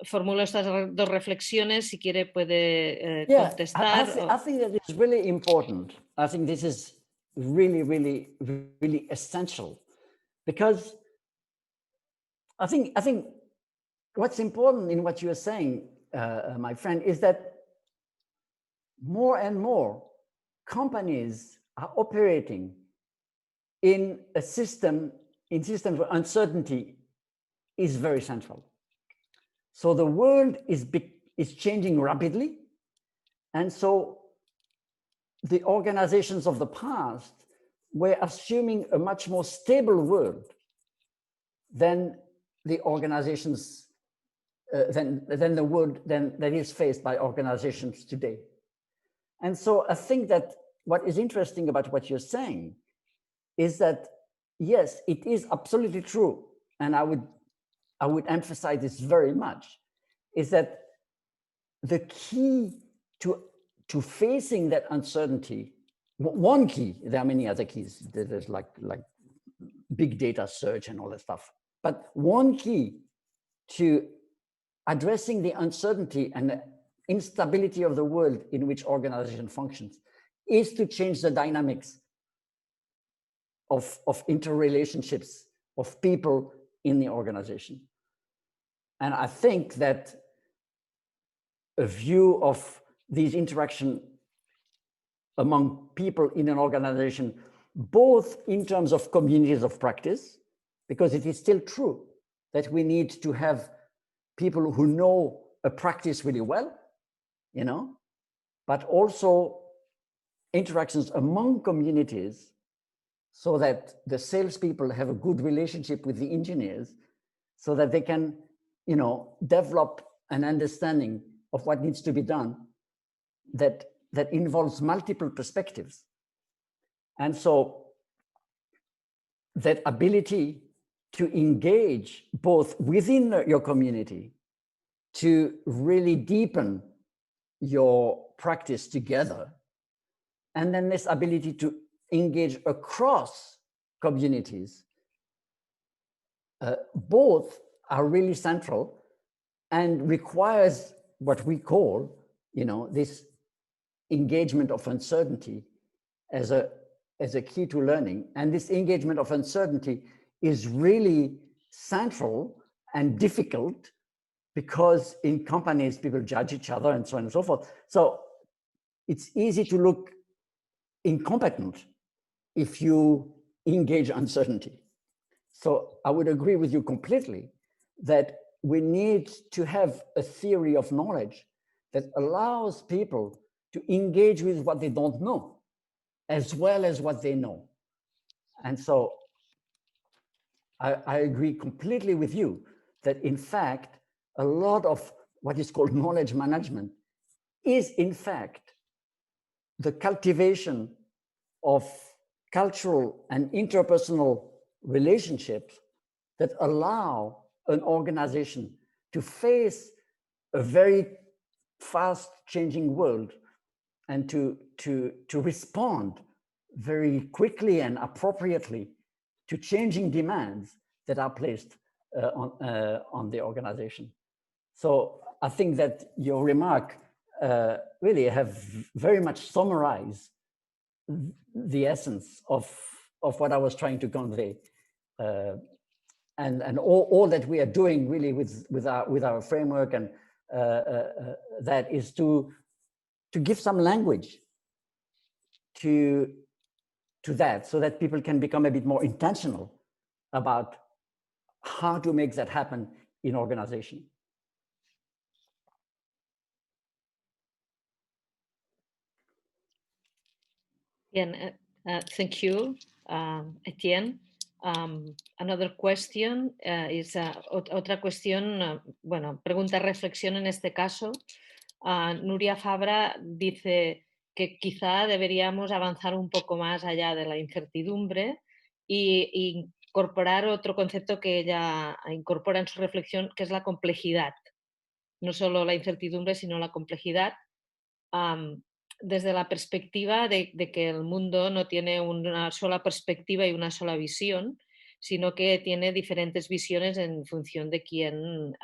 Formulo estas dos reflexiones, si quiere puede contestar. I think that is really important. I think this is really, really, really essential, because I think what's important in what you are saying, my friend, is that more and more companies are operating in a system where uncertainty is very central. So the world is changing rapidly, and so the organizations of the past were assuming a much more stable world than the organizations than the world that is faced by organizations today. And so I think that what is interesting about what you're saying is that, yes, it is absolutely true, and I would emphasize this very much, is that the key to facing that uncertainty, one key, there are many other keys, there's like big data search and all that stuff, but one key to addressing the uncertainty and the instability of the world in which organization functions is to change the dynamics of interrelationships of people in the organization. And I think that a view of these interaction among people in an organization, both in terms of communities of practice, because it is still true that we need to have people who know a practice really well, you know, but also interactions among communities so that the salespeople have a good relationship with the engineers so that they can, you know, develop an understanding of what needs to be done that involves multiple perspectives. And so that ability to engage both within your community to really deepen your practice together, and then this ability to engage across communities, both are really central and requires what we call, you know, this engagement of uncertainty as a key to learning. And this engagement of uncertainty is really central and difficult because in companies, people judge each other and so on and so forth. So it's easy to look incompetent if you engage uncertainty. So I would agree with you completely that we need to have a theory of knowledge that allows people to engage with what they don't know as well as what they know. And so I agree completely with you that in fact, a lot of what is called knowledge management is in fact the cultivation of cultural and interpersonal relationships that allow an organization to face a very fast changing world and to respond very quickly and appropriately to changing demands that are placed on the organization. So I think that your remark really have very much summarized the essence of what I was trying to convey. And all that we are doing really with our framework and that is to give some language to that so that people can become a bit more intentional about how to make that happen in organization. Bien, thank you, Etienne. Another question is otra cuestión, bueno, pregunta reflexión en este caso. Nuria Fabra dice que quizá deberíamos avanzar un poco más allá de la incertidumbre e incorporar otro concepto que ella incorpora en su reflexión, que es la complejidad. No solo la incertidumbre, sino la complejidad. Desde la perspectiva de que el mundo no tiene una sola perspectiva y una sola visión, sino que tiene diferentes visiones en función de quién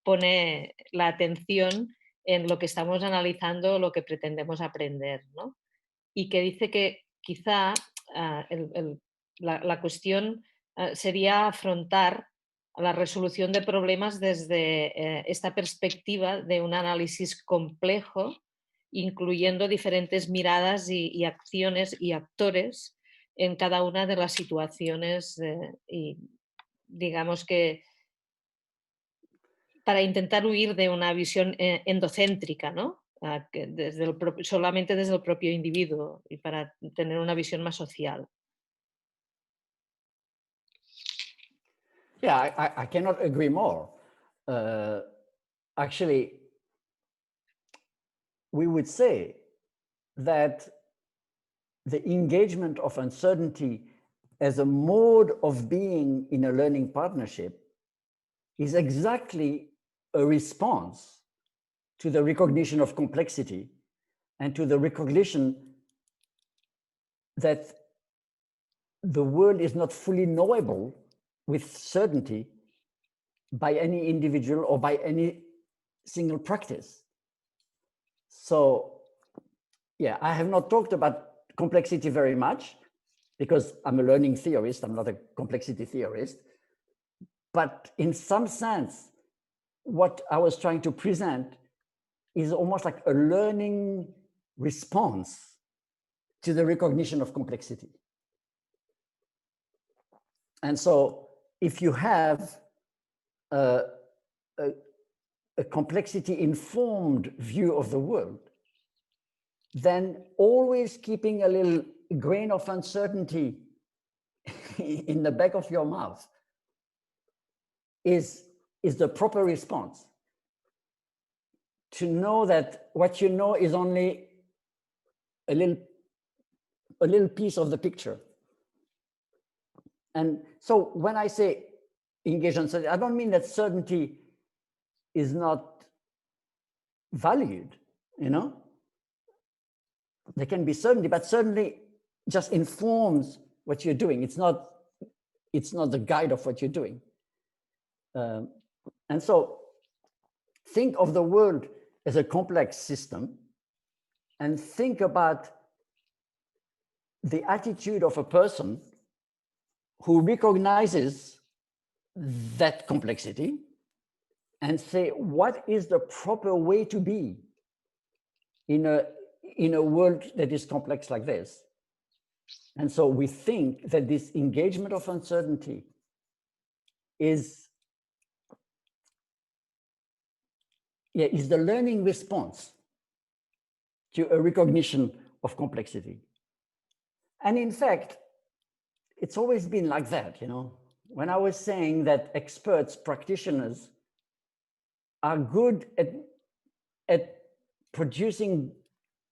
pone la atención en lo que estamos analizando o lo que pretendemos aprender, ¿no? Y que dice que quizá la cuestión sería afrontar la resolución de problemas desde esta perspectiva de un análisis complejo, incluyendo diferentes miradas y acciones y actores en cada una de las situaciones y digamos que para intentar huir de una visión endocéntrica, ¿no? Que solamente desde el propio individuo y para tener una visión más social. Yeah, I cannot agree more. Actually, we would say that the engagement of uncertainty as a mode of being in a learning partnership is exactly a response to the recognition of complexity and to the recognition that the world is not fully knowable with certainty by any individual or by any single practice. So, yeah, I have not talked about complexity very much because I'm a learning theorist, I'm not a complexity theorist. but in some sense, what I was trying to present is almost like a learning response to the recognition of complexity. And so if you have a complexity-informed view of the world, then always keeping a little grain of uncertainty in the back of your mouth is the proper response. To know that what you know is only a little piece of the picture. And so when I say engage uncertainty, I don't mean that certainty is not valued, you know? There can be certainty, but certainly just informs what you're doing. It's not the guide of what you're doing. And so think of the world as a complex system and think about the attitude of a person who recognizes that complexity and say, what is the proper way to be in a world that is complex like this? And so we think that this engagement of uncertainty is the learning response to a recognition of complexity. And in fact, it's always been like that, you know. When I was saying that experts, practitioners are good at producing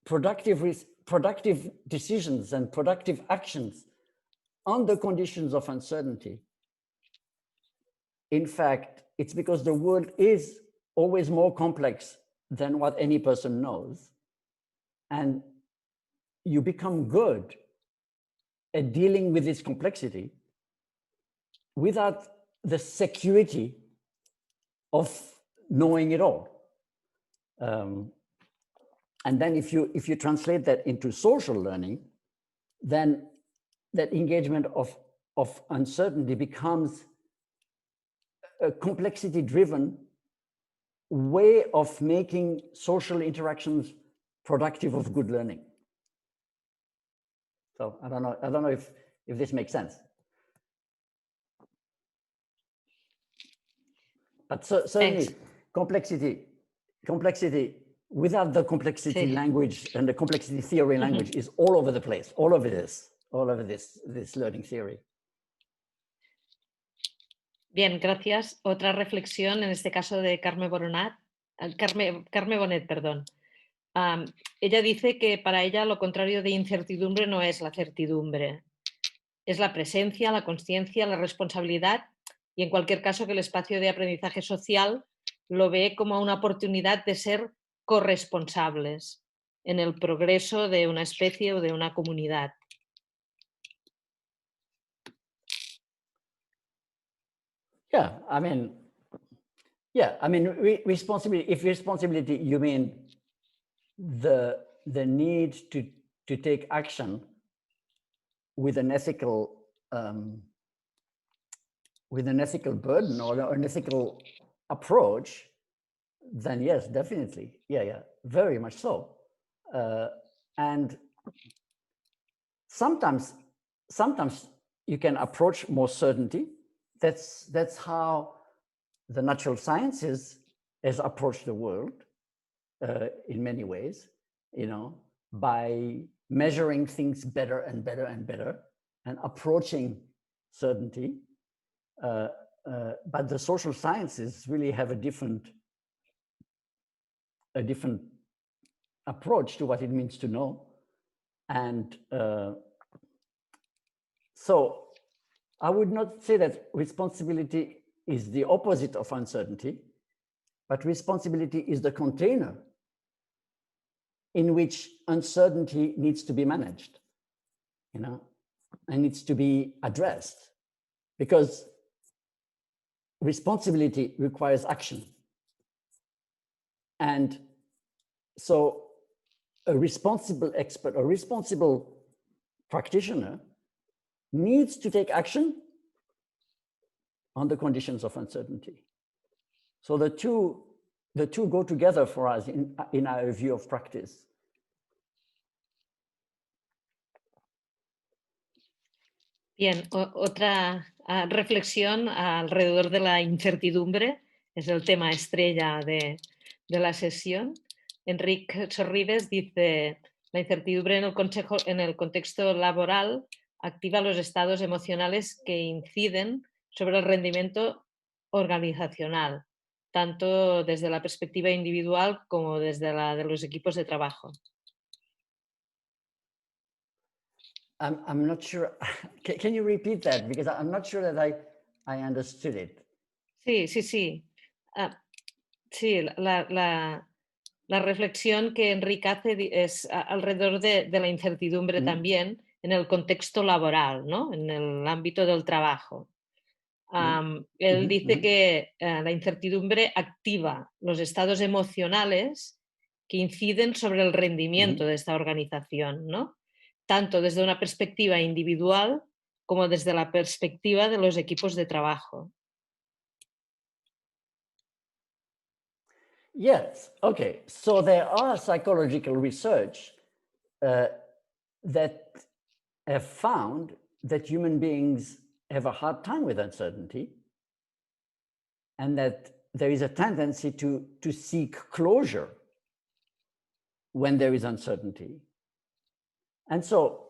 productive decisions and productive actions under conditions of uncertainty. In fact, it's because the world is always more complex than what any person knows. And you become good at dealing with this complexity without the security of knowing it all. And then if you translate that into social learning, then that engagement of uncertainty becomes a complexity-driven way of making social interactions productive of good learning. So I don't know if this makes sense. But certainly complexity without the complexity language and the complexity theory language is all over the place, all over this learning theory. Bien, gracias. Otra reflexión, en este caso de Carme Bonet, perdón. Ella dice que para ella lo contrario de incertidumbre no es la certidumbre, es la presencia, la consciencia, la responsabilidad y en cualquier caso que el espacio de aprendizaje social lo ve como una oportunidad de ser corresponsables en el progreso de una especie o de una comunidad. Responsibility, if responsibility, you mean the need to take action with an ethical burden or an ethical approach, then yes, definitely. Yeah, very much so. And sometimes you can approach more certainty. That's how the natural sciences has approached the world in many ways, you know, by measuring things better and better and better and approaching certainty. But the social sciences really have a different approach to what it means to know. And so I would not say that responsibility is the opposite of uncertainty, but responsibility is the container in which uncertainty needs to be managed, you know, and needs to be addressed, because responsibility requires action. And so a responsible expert, a responsible practitioner needs to take action on the conditions of uncertainty. So the two go together for us in our view of practice. Bien, otra reflexión alrededor de la incertidumbre, es el tema estrella de la sesión. Enrique Sorribes dice, la incertidumbre en el contexto laboral activa los estados emocionales que inciden sobre el rendimiento organizacional, tanto desde la perspectiva individual como desde la de los equipos de trabajo. I'm not sure. Can you repeat that? Because I'm not sure that I understood it. Sí. Sí, la reflexión que Enrique hace es alrededor de la incertidumbre también en el contexto laboral, ¿no? En el ámbito del trabajo. Él dice que la incertidumbre activa los estados emocionales que inciden sobre el rendimiento de esta organización, ¿no? Tanto desde una perspectiva individual como desde la perspectiva de los equipos de trabajo. Yes, okay. So there are psychological research that have found that human beings have a hard time with uncertainty, and that there is a tendency to seek closure when there is uncertainty. And so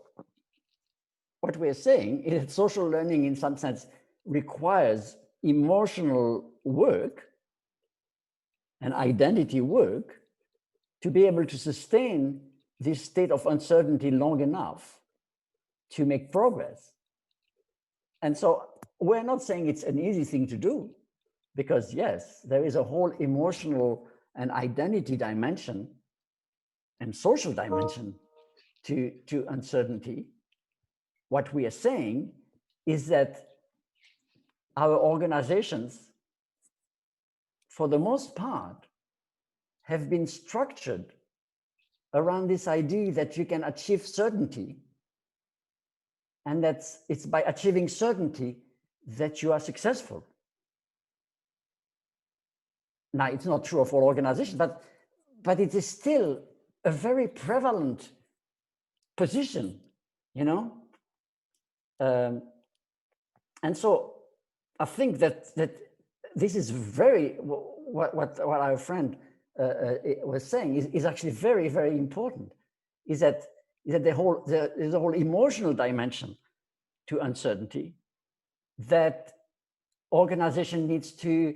what we're saying is that social learning in some sense requires emotional work and identity work to be able to sustain this state of uncertainty long enough to make progress. And so we're not saying it's an easy thing to do, because yes, there is a whole emotional and identity dimension and social dimension to uncertainty. What we are saying is that our organizations, for the most part, have been structured around this idea that you can achieve certainty, and that it's by achieving certainty that you are successful. Now, it's not true of all organizations, but it is still a very prevalent position, you know? And so I think that this is very, what our friend was saying is actually very, very important, is that there's a whole emotional dimension to uncertainty that organization needs to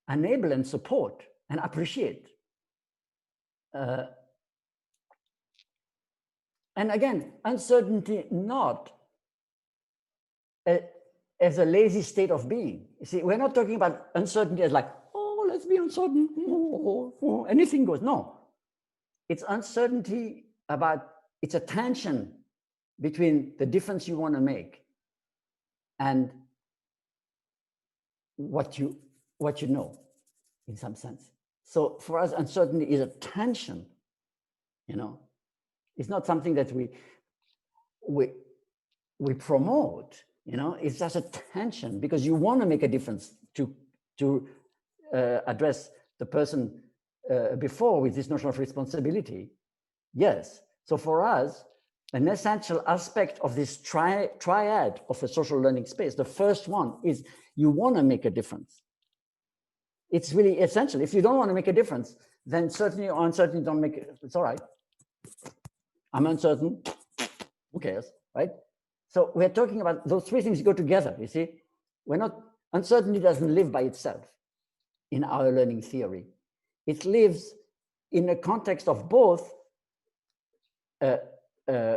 enable and support and appreciate. And again, uncertainty not as a lazy state of being. You see, we're not talking about uncertainty as like, oh, let's be uncertain, anything goes. No, it's uncertainty about, it's a tension between the difference you want to make and what you know, in some sense. So for us, uncertainty is a tension, you know. It's not something that we promote, you know. It's just a tension because you want to make a difference to address the person before with this notion of responsibility. Yes. So for us, an essential aspect of this triad of a social learning space, the first one is you want to make a difference. It's really essential. If you don't want to make a difference, then certainly or uncertainty don't make it. It's all right. I'm uncertain. Who cares, right? So we're talking about those three things go together, you see. Uncertainty doesn't live by itself in our learning theory. It lives in a context of both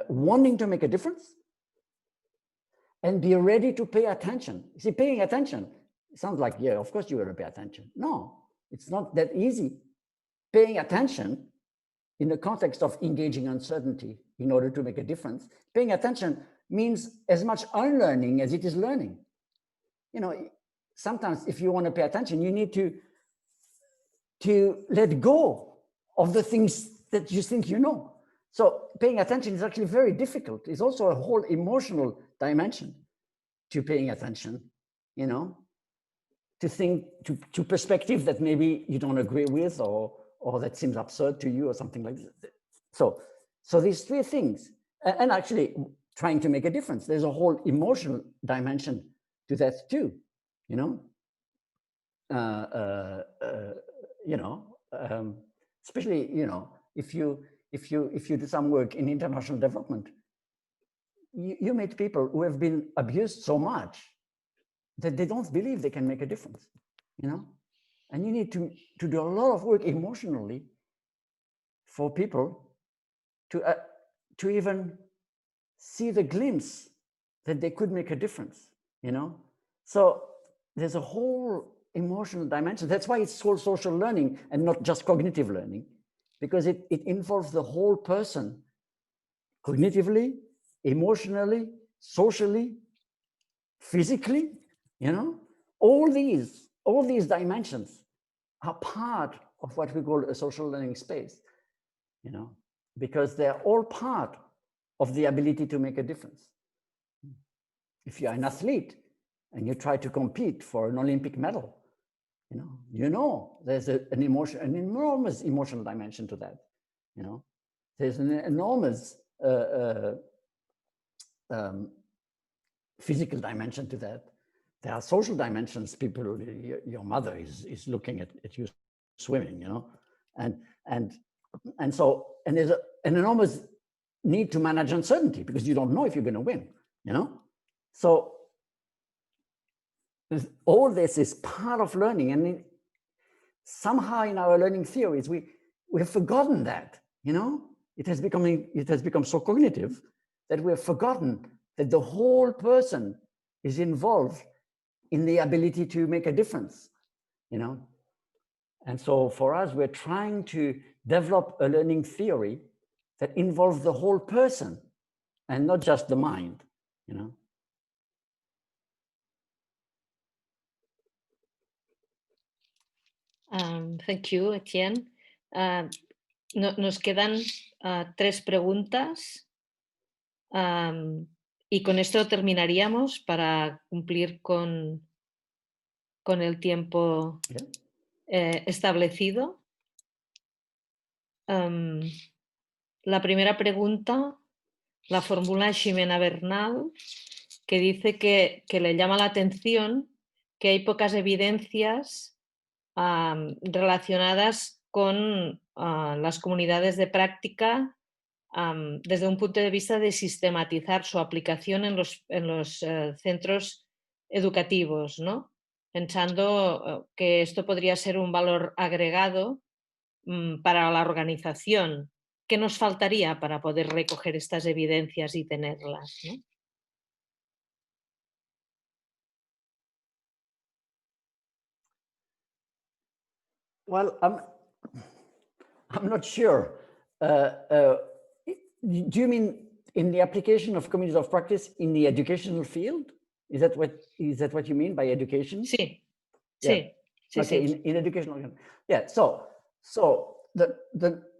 wanting to make a difference and be ready to pay attention. You see, paying attention sounds like, yeah, of course you will pay attention. No, it's not that easy. Paying attention in the context of engaging uncertainty in order to make a difference, paying attention means as much unlearning as it is learning. You know, sometimes if you want to pay attention, you need to let go of the things that you think you know. So paying attention is actually very difficult. It's also a whole emotional dimension to paying attention, you know. to think to perspective that maybe you don't agree with, or that seems absurd to you, or something like that. So these three things, and actually trying to make a difference. There's a whole emotional dimension to that too, you know. Especially, you know, if you do some work in international development, you meet people who have been abused so much that they don't believe they can make a difference, you know. And you need to do a lot of work emotionally for people to even see the glimpse that they could make a difference, you know. So there's a whole emotional dimension. That's why it's called social learning and not just cognitive learning, because it involves the whole person, cognitively, emotionally, socially, physically, you know. All these dimensions are part of what we call a social learning space, you know, because they're all part of the ability to make a difference. If you're an athlete and you try to compete for an Olympic medal, you know there's an enormous emotional dimension to that, you know. There's an enormous physical dimension to that. There are social dimensions. People, your mother is looking at you swimming, you know, and there's an enormous need to manage uncertainty because you don't know if you're going to win, you know. So all this is part of learning, and somehow in our learning theories we've forgotten that, you know. It has become so cognitive that we've forgotten that the whole person is involved in the ability to make a difference, you know. And so for us, we're trying to develop a learning theory that involves the whole person and not just the mind, you know. Thank you, Etienne. Nos quedan 3 preguntas y con esto terminaríamos para cumplir con el tiempo establecido. La primera pregunta la formula Ximena Bernal, que dice que le llama la atención que hay pocas evidencias relacionadas con las comunidades de práctica desde un punto de vista de sistematizar su aplicación en los centros educativos, ¿no? Pensando que esto podría ser un valor agregado para la organización. ¿Qué nos faltaría para poder recoger estas evidencias y tenerlas, ¿no? Well, I'm not sure. Do you mean in the application of communities of practice in the educational field? Is that what you mean by education? Sí. Yeah. Sí. Okay. Sí. In educational. Yeah. So the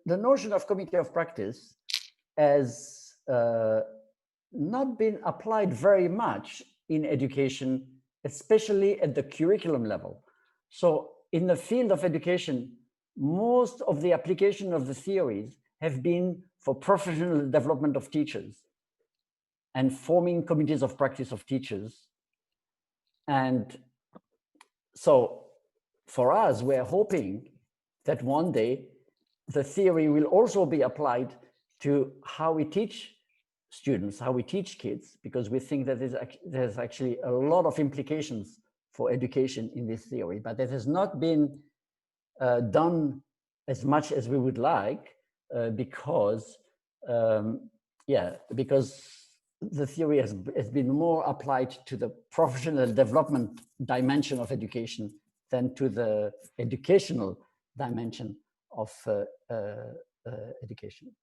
notion of community of practice has not been applied very much in education, especially at the curriculum level. So in the field of education, most of the application of the theories have been for professional development of teachers and forming communities of practice of teachers. And so for us, we're hoping that one day the theory will also be applied to how we teach students, how we teach kids, because we think that there's actually a lot of implications for education in this theory, but that has not been done as much as we would like because the theory has been more applied to the professional development dimension of education than to the educational dimension of education.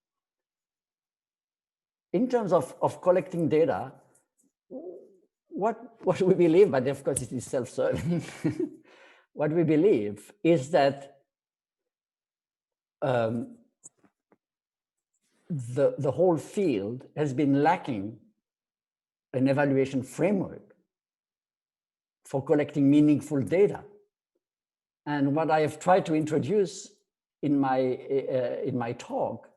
In terms of collecting data, what we believe, but of course it is self-serving, what we believe is that the whole field has been lacking an evaluation framework for collecting meaningful data. And what I have tried to introduce in my talk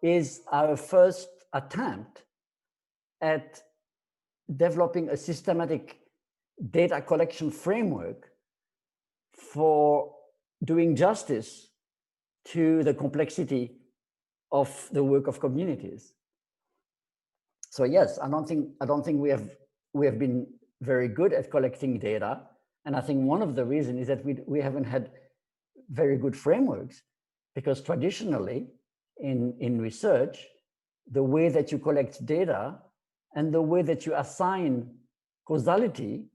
is our first attempt at developing a systematic data collection framework for doing justice to the complexity of the work of communities. So yes, I don't think we have been very good at collecting data, and I think one of the reasons is that we haven't had very good frameworks, because traditionally in research, the way that you collect data and the way that you assign causality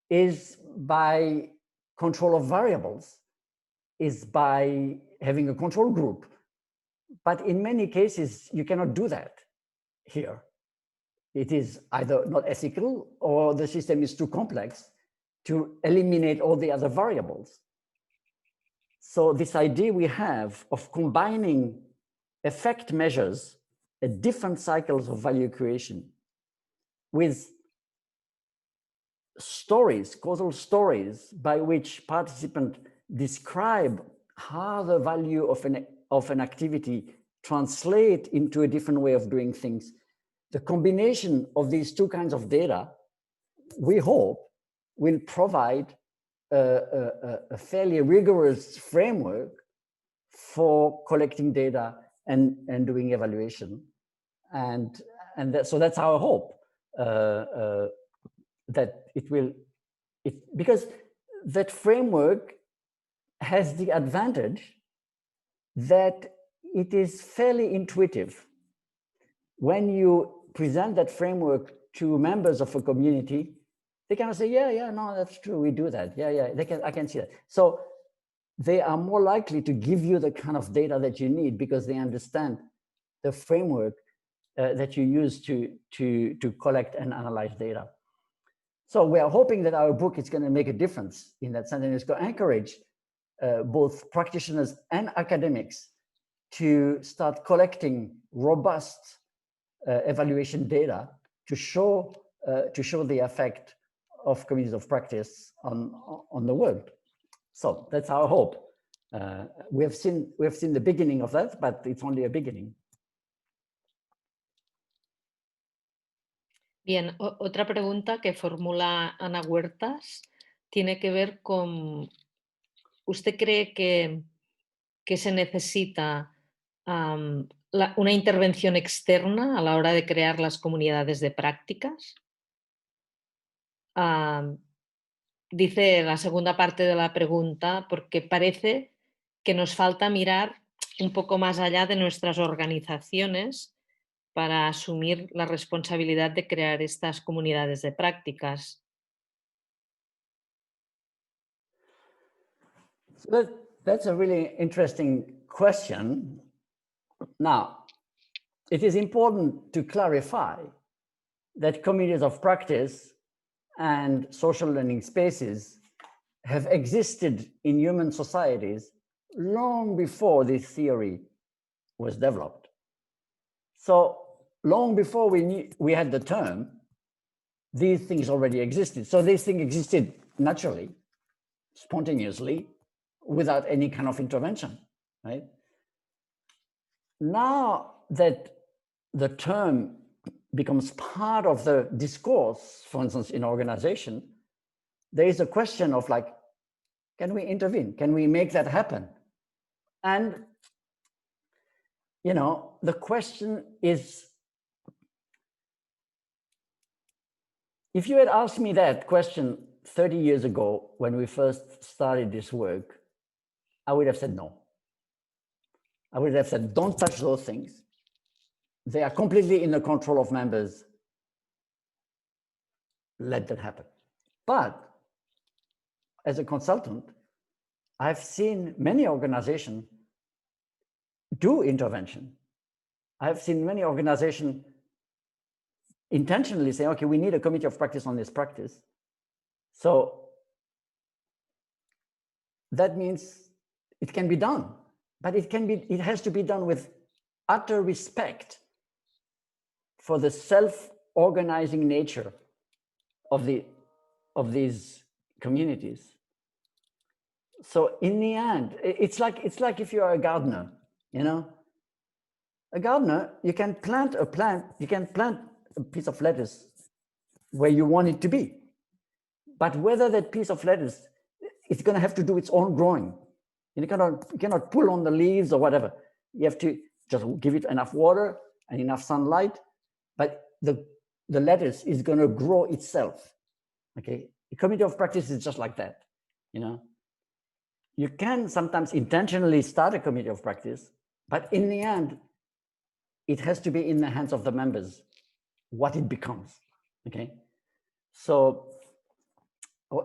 is by control of variables, is by having a control group. But in many cases, you cannot do that here. It is either not ethical or the system is too complex to eliminate all the other variables. So this idea we have of combining effect measures at different cycles of value creation with stories, causal stories, by which participants describe how the value of an activity translate into a different way of doing things. The combination of these two kinds of data, we hope, will provide a fairly rigorous framework for collecting data and doing evaluation. And so that's our hope, that it will, because that framework has the advantage that it is fairly intuitive. When you present that framework to members of a community, they kind of say, yeah, no, that's true, we do that. Yeah, I can see that. So they are more likely to give you the kind of data that you need because they understand the framework that you use to collect and analyze data. So we are hoping that our book is going to make a difference in that sense, and it's going to encourage both practitioners and academics to start collecting robust evaluation data to show the effect of communities of practice on the world. So that's our hope. We have seen the beginning of that, but it's only a beginning. Bien, otra pregunta que formula Ana Huertas tiene que ver con, ¿usted cree que se necesita una intervención externa a la hora de crear las comunidades de prácticas? Dice la segunda parte de la pregunta, porque parece que nos falta mirar un poco más allá de nuestras organizaciones para asumir la responsabilidad de crear estas comunidades de prácticas. So that's a really interesting question. Now, it is important to clarify that communities of practice and social learning spaces have existed in human societies long before this theory was developed. So long before we had the term, these things already existed. So these things existed naturally, spontaneously, without any kind of intervention, right? Now that the term becomes part of the discourse, for instance, in organization, there is a question of like, can we intervene? Can we make that happen? And, you know, the question is, if you had asked me that question 30 years ago when we first started this work, I would have said no. I would have said, don't touch those things. They are completely in the control of members. Let that happen. But as a consultant, I've seen many organizations do intervention. I've seen many organizations intentionally say, okay, we need a committee of practice on this practice. So that means it can be done, but it has to be done with utter respect for the self-organizing nature of the of these communities. So in the end, it's like if you're a gardener, you know, a gardener, you can plant a piece of lettuce where you want it to be. But whether that piece of lettuce is going to have to do its own growing. You cannot pull on the leaves or whatever. You have to just give it enough water and enough sunlight, but the lettuce is going to grow itself. Okay, the community of practice is just like that. You know, you can sometimes intentionally start a community of practice, but in the end, it has to be in the hands of the members what it becomes. Okay, so,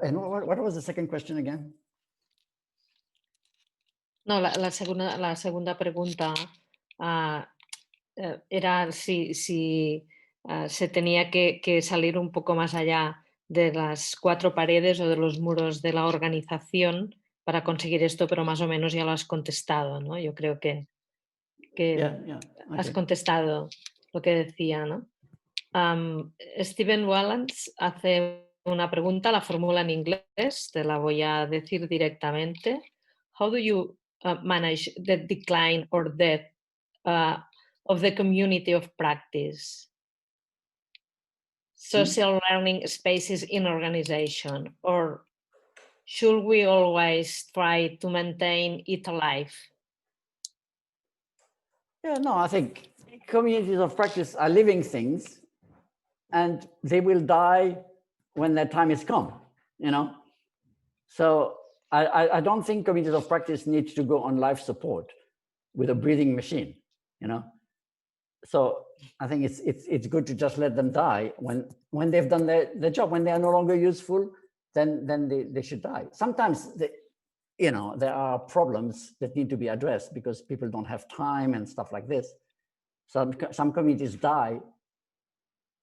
and what was the second question again? No, la segunda pregunta era si se tenía que salir un poco más allá de las 4 paredes o de los muros de la organización para conseguir esto, pero más o menos ya lo has contestado, ¿no? Yo creo que Okay. has contestado lo que decía, ¿no? Steven Wallace hace una pregunta, la formula en inglés, te la voy a decir directamente. How do you manage the decline or death of the community of practice? Social learning spaces in organization, or should we always try to maintain it alive? Yeah, no, I think communities of practice are living things and they will die when their time is come, you know? So I don't think communities of practice need to go on life support with a breathing machine, you know? So I think it's good to just let them die when they've done their job. When they are no longer useful, then they should die. Sometimes you know, there are problems that need to be addressed because people don't have time and stuff like this. Some communities die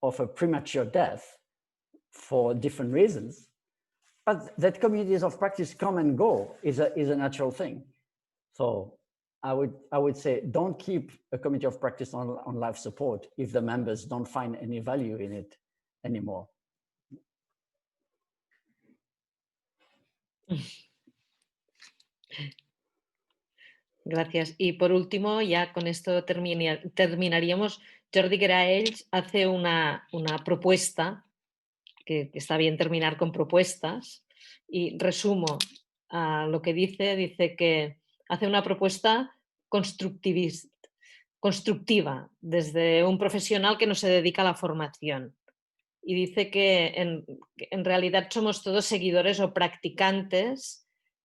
of a premature death for different reasons, but that communities of practice come and go is a natural thing. So I would say don't keep a community of practice on life support if the members don't find any value in it anymore. Gracias. Y por último, ya con esto terminaríamos. Jordi Graells hace una propuesta, que está bien terminar con propuestas, y resumo lo que dice que hace una propuesta constructiva desde un profesional que no se dedica a la formación. Y dice que en realidad somos todos seguidores o practicantes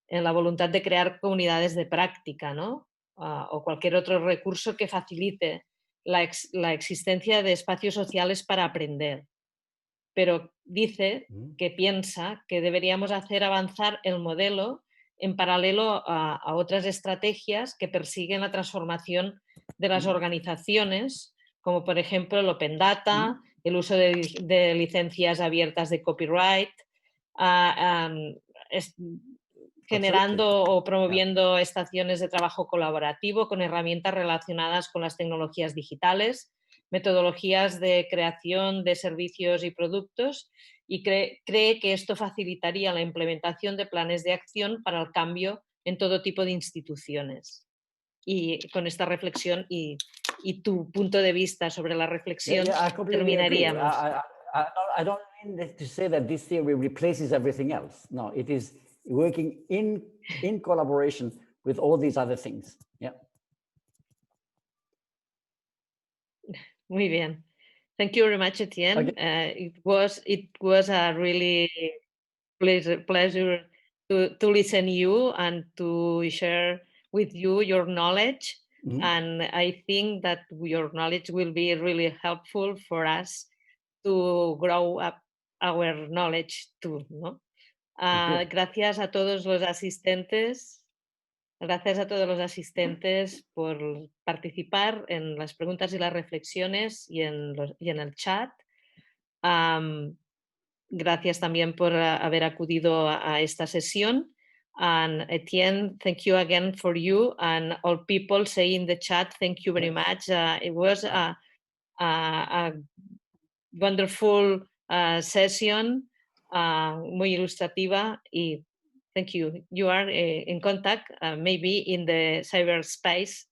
en la voluntad de crear comunidades de práctica, ¿no? O cualquier otro recurso que facilite la existencia de espacios sociales para aprender. Pero dice que piensa que deberíamos hacer avanzar el modelo en paralelo a otras estrategias que persiguen la transformación de las organizaciones, como por ejemplo el Open Data, el uso de licencias abiertas de copyright, generando o promoviendo estaciones de trabajo colaborativo con herramientas relacionadas con las tecnologías digitales, metodologías de creación de servicios y productos, y cree que esto facilitaría la implementación de planes de acción para el cambio en todo tipo de instituciones. Y con esta reflexión y tu punto de vista sobre la reflexión, terminaríamos. I don't mean to say that this theory replaces everything else. No, it is working in collaboration with all these other things. Yeah. Muy bien. Thank you very much, Etienne. Okay. It was a really pleasure to listen to you and to share with you your knowledge. And I think that your knowledge will be really helpful for us to grow up our knowledge too, ¿no? Gracias a todos los asistentes. Gracias a todos los asistentes por participar en las preguntas y las reflexiones y en el chat. Gracias también por haber acudido a esta sesión. And Etienne, thank you again for you and all people say in the chat, thank you very much. It was a wonderful session muy ilustrativa y thank you. You are in contact, maybe in the cyberspace.